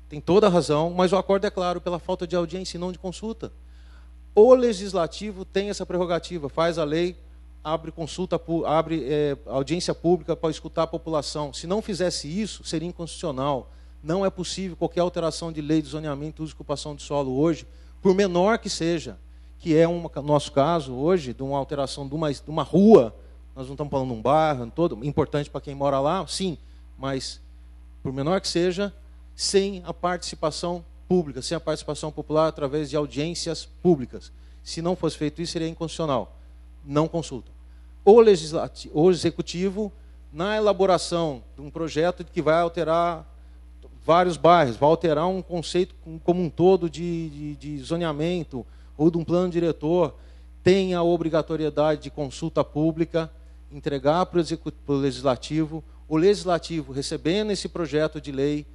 tem toda a razão, mas o acórdão é claro, pela falta de audiência e não de consulta. O Legislativo tem essa prerrogativa, faz a lei, abre audiência pública para escutar a população. Se não fizesse isso, seria inconstitucional. Não é possível qualquer alteração de lei de zoneamento e uso e ocupação de solo hoje, por menor que seja, que é no nosso caso hoje, de uma alteração de uma rua, Nós não estamos falando de um bairro todo, importante para quem mora lá, sim, mas, por menor que seja, sem a participação pública, sem a participação popular através de audiências públicas. Se não fosse feito isso, seria inconstitucional. Não consulta. O executivo, na elaboração de um projeto que vai alterar vários bairros, vai alterar um conceito como um todo de zoneamento ou de um plano diretor, tem a obrigatoriedade de consulta pública, entregar para o legislativo, o legislativo, recebendo esse projeto de lei,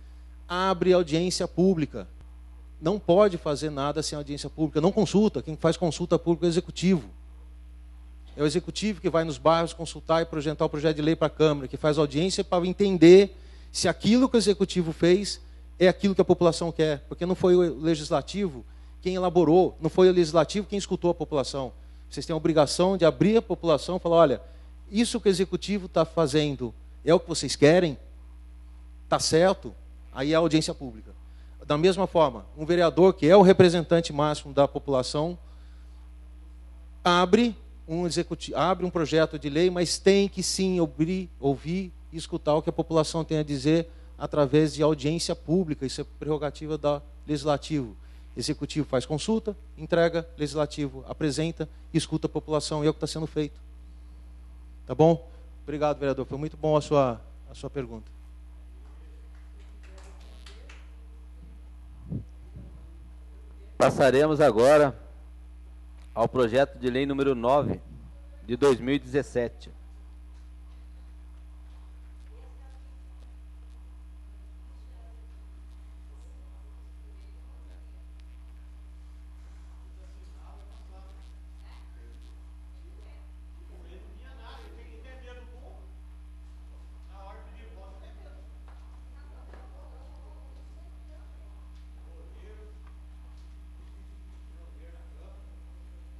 abre audiência pública. Não pode fazer nada sem audiência pública, não consulta. Quem faz consulta pública é o executivo. É o executivo que vai nos bairros consultar e projetar o projeto de lei para a Câmara, que faz audiência para entender se aquilo que o executivo fez é aquilo que a população quer. Porque não foi o legislativo quem elaborou, não foi o legislativo quem escutou a população. Vocês têm a obrigação de abrir a população e falar, olha, isso que o executivo está fazendo é o que vocês querem? Está certo? Aí é a audiência pública. Da mesma forma, um vereador, que é o representante máximo da população, abre um projeto de lei, mas tem que sim ouvir e escutar o que a população tem a dizer através de audiência pública. Isso é prerrogativa do legislativo. Executivo faz consulta, entrega, legislativo apresenta e escuta a população. E é o que está sendo feito. Tá bom? Obrigado, vereador. Foi muito bom a sua pergunta. Passaremos agora ao projeto de lei número 9 de 2017.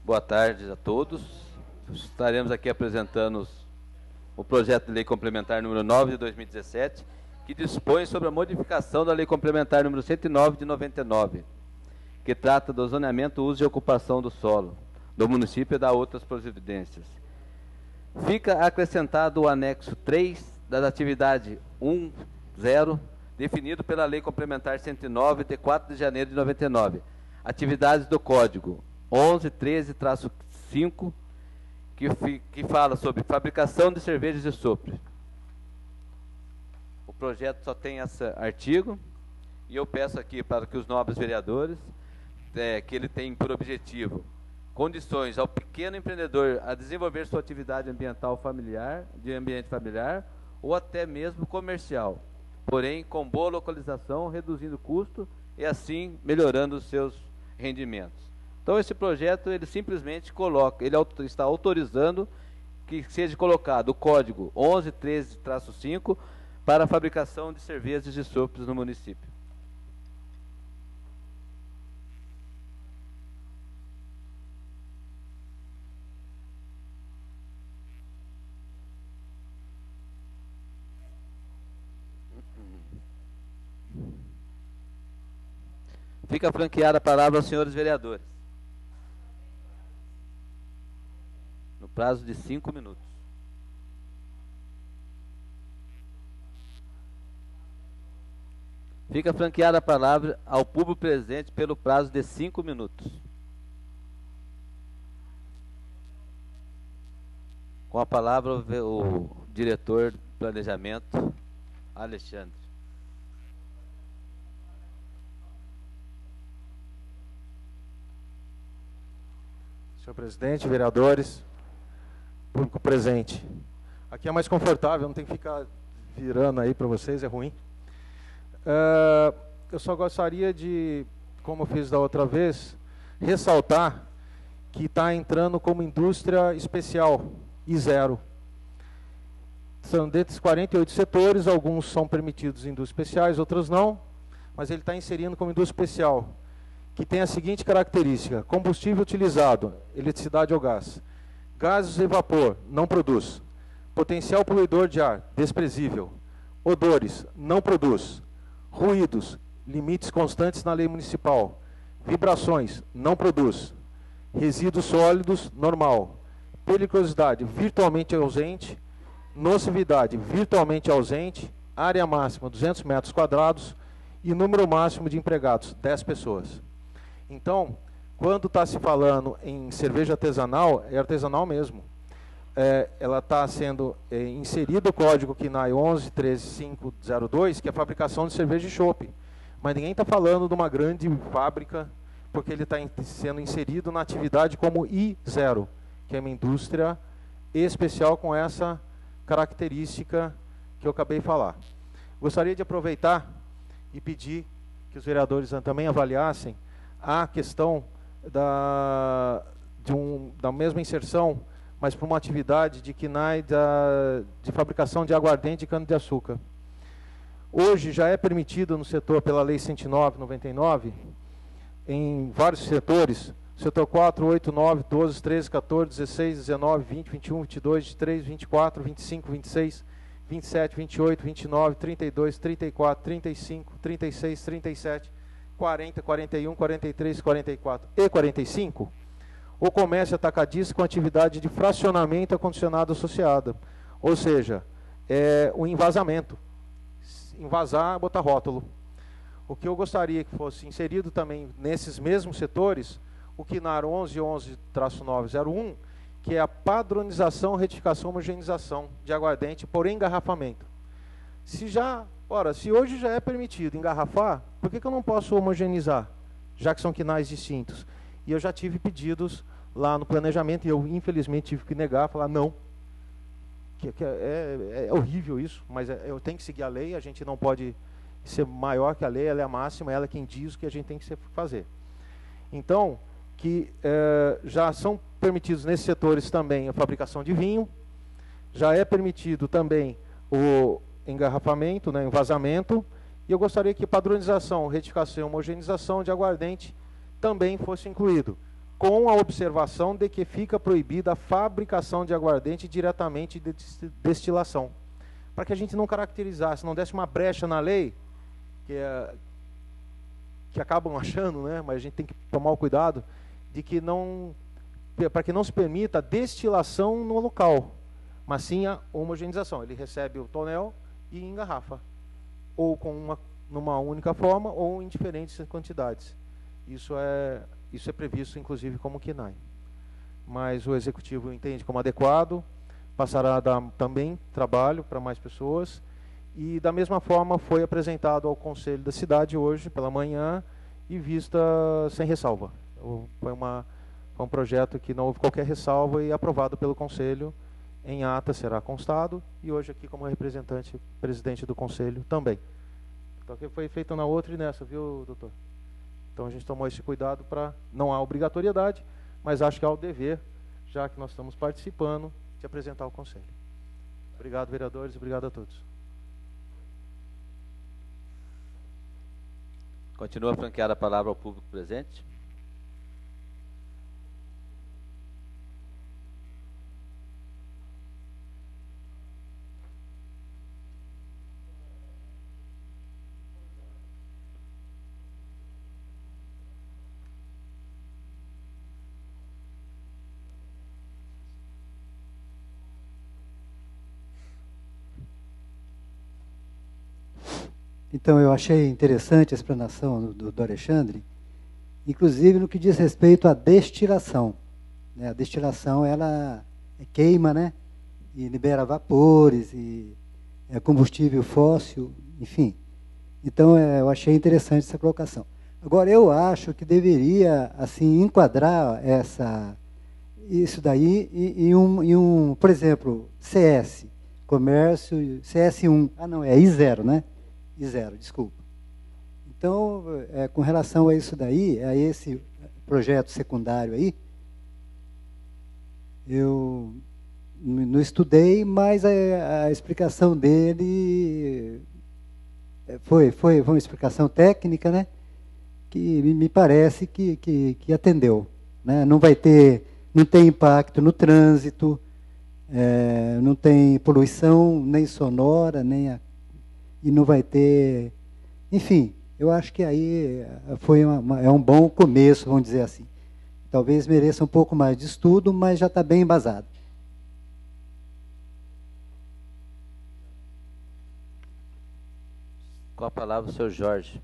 Boa tarde a todos. Estaremos aqui apresentando o projeto de lei complementar número 9 de 2017, que dispõe sobre a modificação da lei complementar número 109 de 99, que trata do zoneamento, uso e ocupação do solo do município e da outras providências. Fica acrescentado o anexo 3 das atividades 1.0, definido pela lei complementar 109 de 4 de janeiro de 99. Atividades do Código 11.13-5, que fala sobre fabricação de cervejas e sopro. O projeto só tem esse artigo, e eu peço aqui para que os nobres vereadores, que ele tem por objetivo condições ao pequeno empreendedor a desenvolver sua atividade ambiental familiar, de ambiente familiar, ou até mesmo comercial, porém com boa localização, reduzindo custo e assim melhorando os seus rendimentos. Então, esse projeto, ele simplesmente coloca, ele está autorizando que seja colocado o código 11.13-5 para a fabricação de cervejas e sopros no município. Fica franqueada a palavra aos senhores vereadores. No prazo de 5 minutos. Fica franqueada a palavra ao público presente pelo prazo de 5 minutos. Com a palavra o diretor do planejamento, Alexandre. Senhor presidente, vereadores, público presente. Aqui é mais confortável, não tem que ficar virando aí para vocês, é ruim. Eu só gostaria de, como eu fiz da outra vez, ressaltar que está entrando como indústria especial e zero. São desses 48 setores, alguns são permitidos em indústrias especiais, outros não, mas ele está inserindo como indústria especial, que tem a seguinte característica: combustível utilizado, eletricidade ou gás. Gases e vapor, não produz. Potencial poluidor de ar, desprezível. Odores, não produz. Ruídos, limites constantes na lei municipal. Vibrações, não produz. Resíduos sólidos, normal. Peligrosidade virtualmente ausente, nocividade virtualmente ausente, área máxima 200 metros quadrados e número máximo de empregados, 10 pessoas. Então, quando está se falando em cerveja artesanal, é artesanal mesmo. Ela está sendo inserido o código KNAI 11.13502, que é a fabricação de cerveja e chopp. Mas ninguém está falando de uma grande fábrica, porque ele está sendo inserido na atividade como I0, que é uma indústria especial com essa característica que eu acabei de falar. Gostaria de aproveitar e pedir que os vereadores também avaliassem a questão da mesma inserção, mas para uma atividade de KNAI de fabricação de aguardente e cana-de-açúcar. Hoje já é permitido no setor, pela Lei 109/99, em vários setores, setor 4, 8, 9, 12, 13, 14, 16, 19, 20, 21, 22, 23, 24, 25, 26, 27, 28, 29, 32, 34, 35, 36, 37, 40, 41, 43, 44 e 45, o comércio atacadista com atividade de fracionamento acondicionado associada. Ou seja, o envasamento. Envasar, botar rótulo. O que eu gostaria que fosse inserido também nesses mesmos setores, o KNAR 11.11/901, que é a padronização, retificação, homogeneização de aguardente por engarrafamento. Se hoje já é permitido engarrafar, por que eu não posso homogeneizar, já que são KNAIs distintos? E eu já tive pedidos lá no planejamento, e eu infelizmente tive que negar, falar não. É horrível isso, mas eu tenho que seguir a lei, a gente não pode ser maior que a lei, ela é a máxima, ela é quem diz o que a gente tem que fazer. Então, que já são permitidos nesses setores também a fabricação de vinho, já é permitido também o engarrafamento, né, envasamento, e eu gostaria que padronização, retificação e homogeneização de aguardente também fosse incluído, com a observação de que fica proibida a fabricação de aguardente diretamente de destilação, para que a gente não caracterizasse, não desse uma brecha na lei, que acabam achando, né, mas a gente tem que tomar o cuidado, de que para que não se permita a destilação no local, mas sim a homogeneização. Ele recebe o tonel e engarrafa, ou numa única forma, ou em diferentes quantidades. Isso é previsto, inclusive, como KNAI. Mas o Executivo entende como adequado, passará a dar também trabalho para mais pessoas, e da mesma forma foi apresentado ao Conselho da Cidade hoje, pela manhã, e vista sem ressalva. Foi um projeto que não houve qualquer ressalva e aprovado pelo Conselho, em ata será constado, e hoje aqui como representante, presidente do Conselho também. Então, que foi feito na outra e nessa, viu, doutor? Então a gente tomou esse cuidado para não há obrigatoriedade, mas acho que há o dever, já que nós estamos participando, de apresentar ao Conselho. Obrigado, vereadores, obrigado a todos. Continua franqueada a palavra ao público presente. Então, eu achei interessante a explanação do Alexandre, inclusive no que diz respeito à destilação. A destilação, ela queima, né? E libera vapores, e é combustível fóssil, enfim. Então, eu achei interessante essa colocação. Agora, eu acho que deveria, assim, enquadrar isso daí em por exemplo, CS, comércio, CS1. Ah, não, é I0, né? I0, desculpa. Então, com relação a isso daí, a esse projeto secundário aí, eu não estudei, mas a explicação dele foi uma explicação técnica, né? Que me parece que atendeu, né? Não tem impacto no trânsito, não tem poluição nem sonora, e não vai ter... Enfim, eu acho que aí é um bom começo, vamos dizer assim. talvez mereça um pouco mais de estudo, mas já está bem embasado. Com a palavra o senhor Jorge.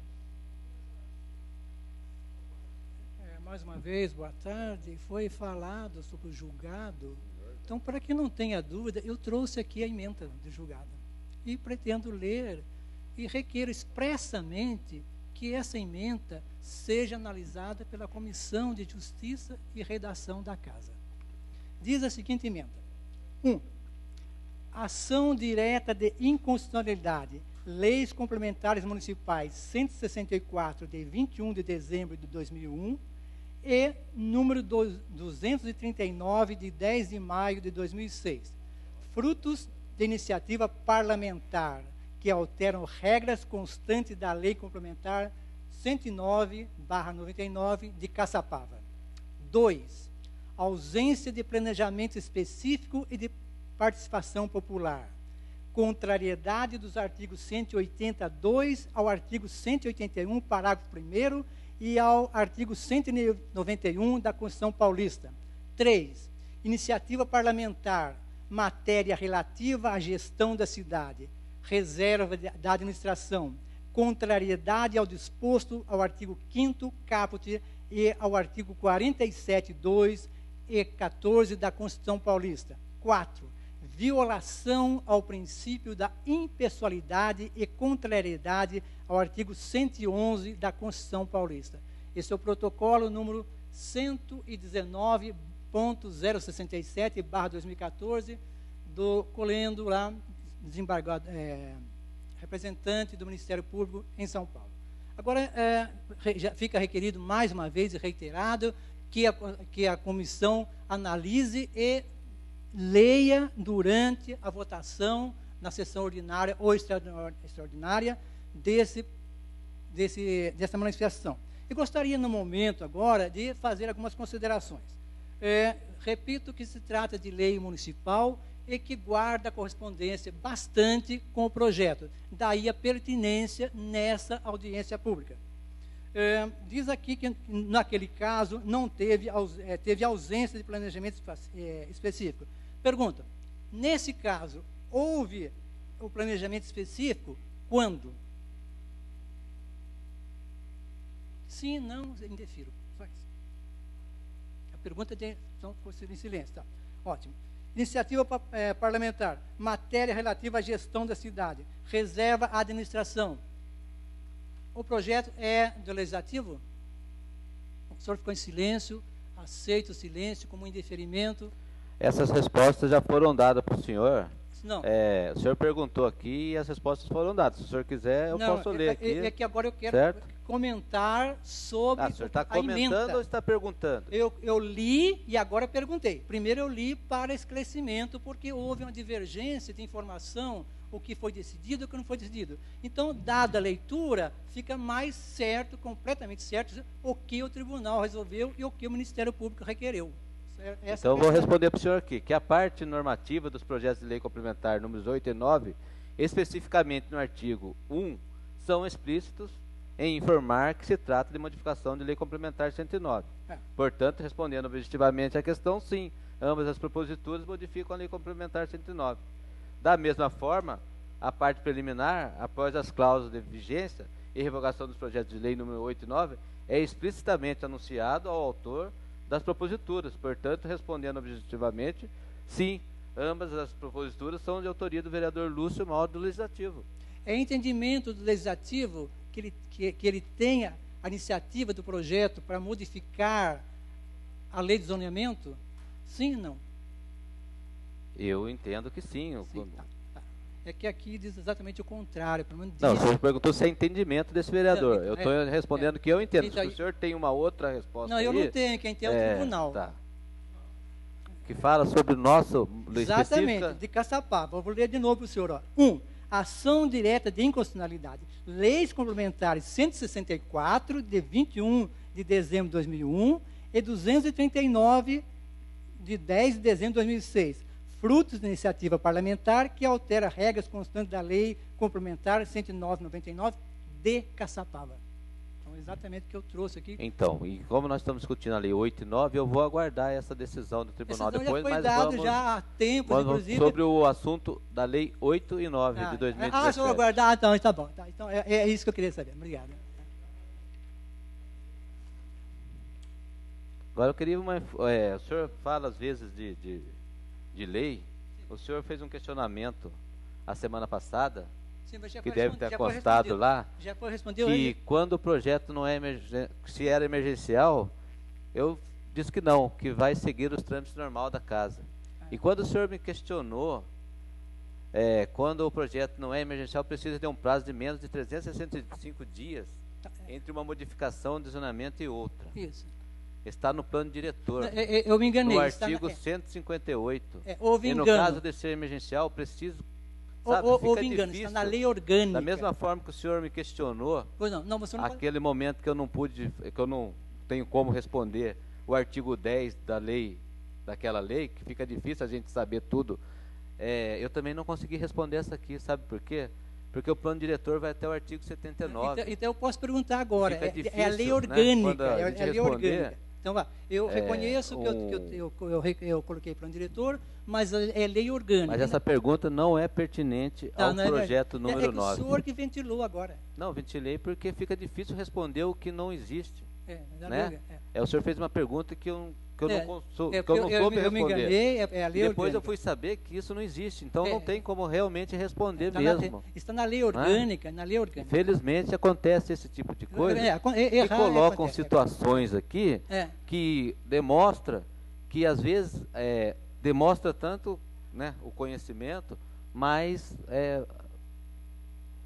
Mais uma vez, boa tarde. Foi falado sobre o julgado. Então, para que não tenha dúvida, eu trouxe aqui a emenda do julgado. E pretendo ler e requer expressamente que essa emenda seja analisada pela Comissão de Justiça e Redação da Casa. Diz a seguinte emenda. 1. Ação direta de inconstitucionalidade. Leis Complementares Municipais 164, de 21 de dezembro de 2001, e número 239, de 10 de maio de 2006. Frutos de iniciativa parlamentar, que alteram regras constantes da Lei Complementar 109/99, de Caçapava. 2. Ausência de planejamento específico e de participação popular. Contrariedade dos artigos 182 ao artigo 181, parágrafo 1º, e ao artigo 191 da Constituição Paulista. 3. Iniciativa parlamentar, matéria relativa à gestão da cidade, reserva da administração, contrariedade ao disposto ao artigo 5º caput e ao artigo 47(2) e 14 da Constituição Paulista. 4. Violação ao princípio da impessoalidade e contrariedade ao artigo 111 da Constituição Paulista. Esse é o protocolo número 119.067/2014 do Colendo, lá, desembargado, representante do Ministério Público em São Paulo. Agora, já fica requerido mais uma vez e reiterado que a comissão analise e leia durante a votação na sessão ordinária ou extraordinária dessa manifestação. Eu gostaria, no momento agora, de fazer algumas considerações. Repito que se trata de lei municipal e que guarda correspondência bastante com o projeto. Daí a pertinência nessa audiência pública. Diz aqui que, naquele caso, não teve ausência de planejamento específico. Pergunta, nesse caso, houve o planejamento específico quando? Sim, não, indefiro. Só isso. A pergunta é então, em silêncio. Tá. Ótimo. Iniciativa parlamentar, matéria relativa à gestão da cidade, reserva à administração. O projeto é do Legislativo? O senhor ficou em silêncio, aceita o silêncio como indeferimento. Essas respostas já foram dadas para o senhor. Não. O senhor perguntou aqui e as respostas foram dadas. Se o senhor quiser, eu posso ler aqui. É que agora eu quero comentar sobre o senhor está comentando ou está perguntando? Eu li e agora perguntei. Primeiro eu li para esclarecimento, porque houve uma divergência de informação, o que foi decidido e o que não foi decidido. Então, dada a leitura, fica mais certo, completamente certo, o que o tribunal resolveu e o que o Ministério Público requereu. Então, eu vou responder para o senhor aqui, que a parte normativa dos projetos de lei complementar números 8 e 9, especificamente no artigo 1, são explícitos em informar que se trata de modificação de lei complementar 109. Portanto, respondendo objetivamente à questão, sim, ambas as proposituras modificam a lei complementar 109. Da mesma forma, a parte preliminar, após as cláusulas de vigência e revogação dos projetos de lei número 8 e 9, é explicitamente anunciado ao autor das proposituras. Portanto, respondendo objetivamente, sim, ambas as proposituras são de autoria do vereador Lúcio Mauro, do Legislativo. É entendimento do Legislativo que ele tenha a iniciativa do projeto para modificar a lei de zoneamento? Sim ou não? Eu entendo que sim. Tá. É que aqui diz exatamente o contrário. Pelo menos não, o senhor perguntou se é entendimento desse vereador. Eu estou respondendo que eu entendo. Então, se o senhor tem uma outra resposta não, eu não tenho. Quem tem é o tribunal. Tá. Que fala sobre o nosso... Exatamente, de Caçapava. Vou ler de novo para o senhor. 1. Ação direta de inconstitucionalidade. Leis complementares 164, de 21 de dezembro de 2001, e 239, de 10 de dezembro de 2006. Frutos da iniciativa parlamentar que altera regras constantes da Lei Complementar 109/99 de Caçapava. Então, Então, exatamente o que eu trouxe aqui. Então, e como nós estamos discutindo a lei 8 e 9, eu vou aguardar essa decisão do tribunal depois, já foi mas dado vamos, já há tempos, inclusive. sobre o assunto da lei 8 e 9 de 2017. Se eu aguardar, então, tá bom. Tá, então, é isso que eu queria saber. Obrigado. Agora eu queria o senhor fala às vezes de lei. O senhor fez um questionamento a semana passada, sim, mas que deve ter constado lá, já foi respondido que aí. quando o projeto não é se era emergencial, eu disse que não, que vai seguir os trâmites normal da casa. E quando o senhor me questionou, quando o projeto não é emergencial, precisa ter um prazo de menos de 365 dias entre uma modificação de zonamento e outra. Isso. Está no plano diretor. Eu me enganei. No artigo 158. Houve e no engano. caso de ser emergencial, preciso. Sabe, houve engano, está na lei orgânica. Da mesma forma que o senhor me questionou, pois não, você não aquele momento que eu não pude, que eu não tenho como responder, o artigo 10 da lei, daquela lei, que fica difícil a gente saber tudo, eu também não consegui responder essa aqui, sabe por quê? Porque o plano diretor vai até o artigo 79. Então eu posso perguntar agora. Difícil, é a lei orgânica. Né? É a lei orgânica. Então, eu reconheço que eu coloquei plano diretor, mas é lei orgânica. Mas essa pergunta não é pertinente ao projeto número 9. É o senhor que ventilou agora. Não, ventilei porque fica difícil responder o que não existe. Né? É. O senhor fez uma pergunta que eu não soube eu me responder. Enganei, é a lei depois orgânica. eu fui saber que isso não existe, então não tem como realmente responder mesmo. Está na lei orgânica, na lei orgânica. Infelizmente acontece esse tipo de coisa e colocam situações aqui que demonstra que às vezes demonstra tanto, né, o conhecimento, mas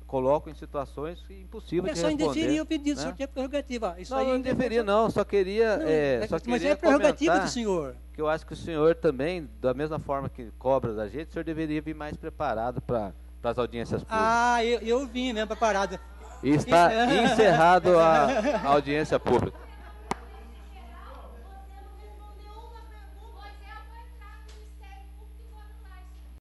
colocam em situações impossíveis de responder. É só indeferir o pedido, o senhor tinha prerrogativa. Isso não, aí não indeferir não, só queria mas é prerrogativa do senhor. Que eu acho que o senhor também, da mesma forma que cobra da gente, o senhor deveria vir mais preparado para as audiências públicas. Eu vim mesmo preparado. E está encerrado a audiência pública.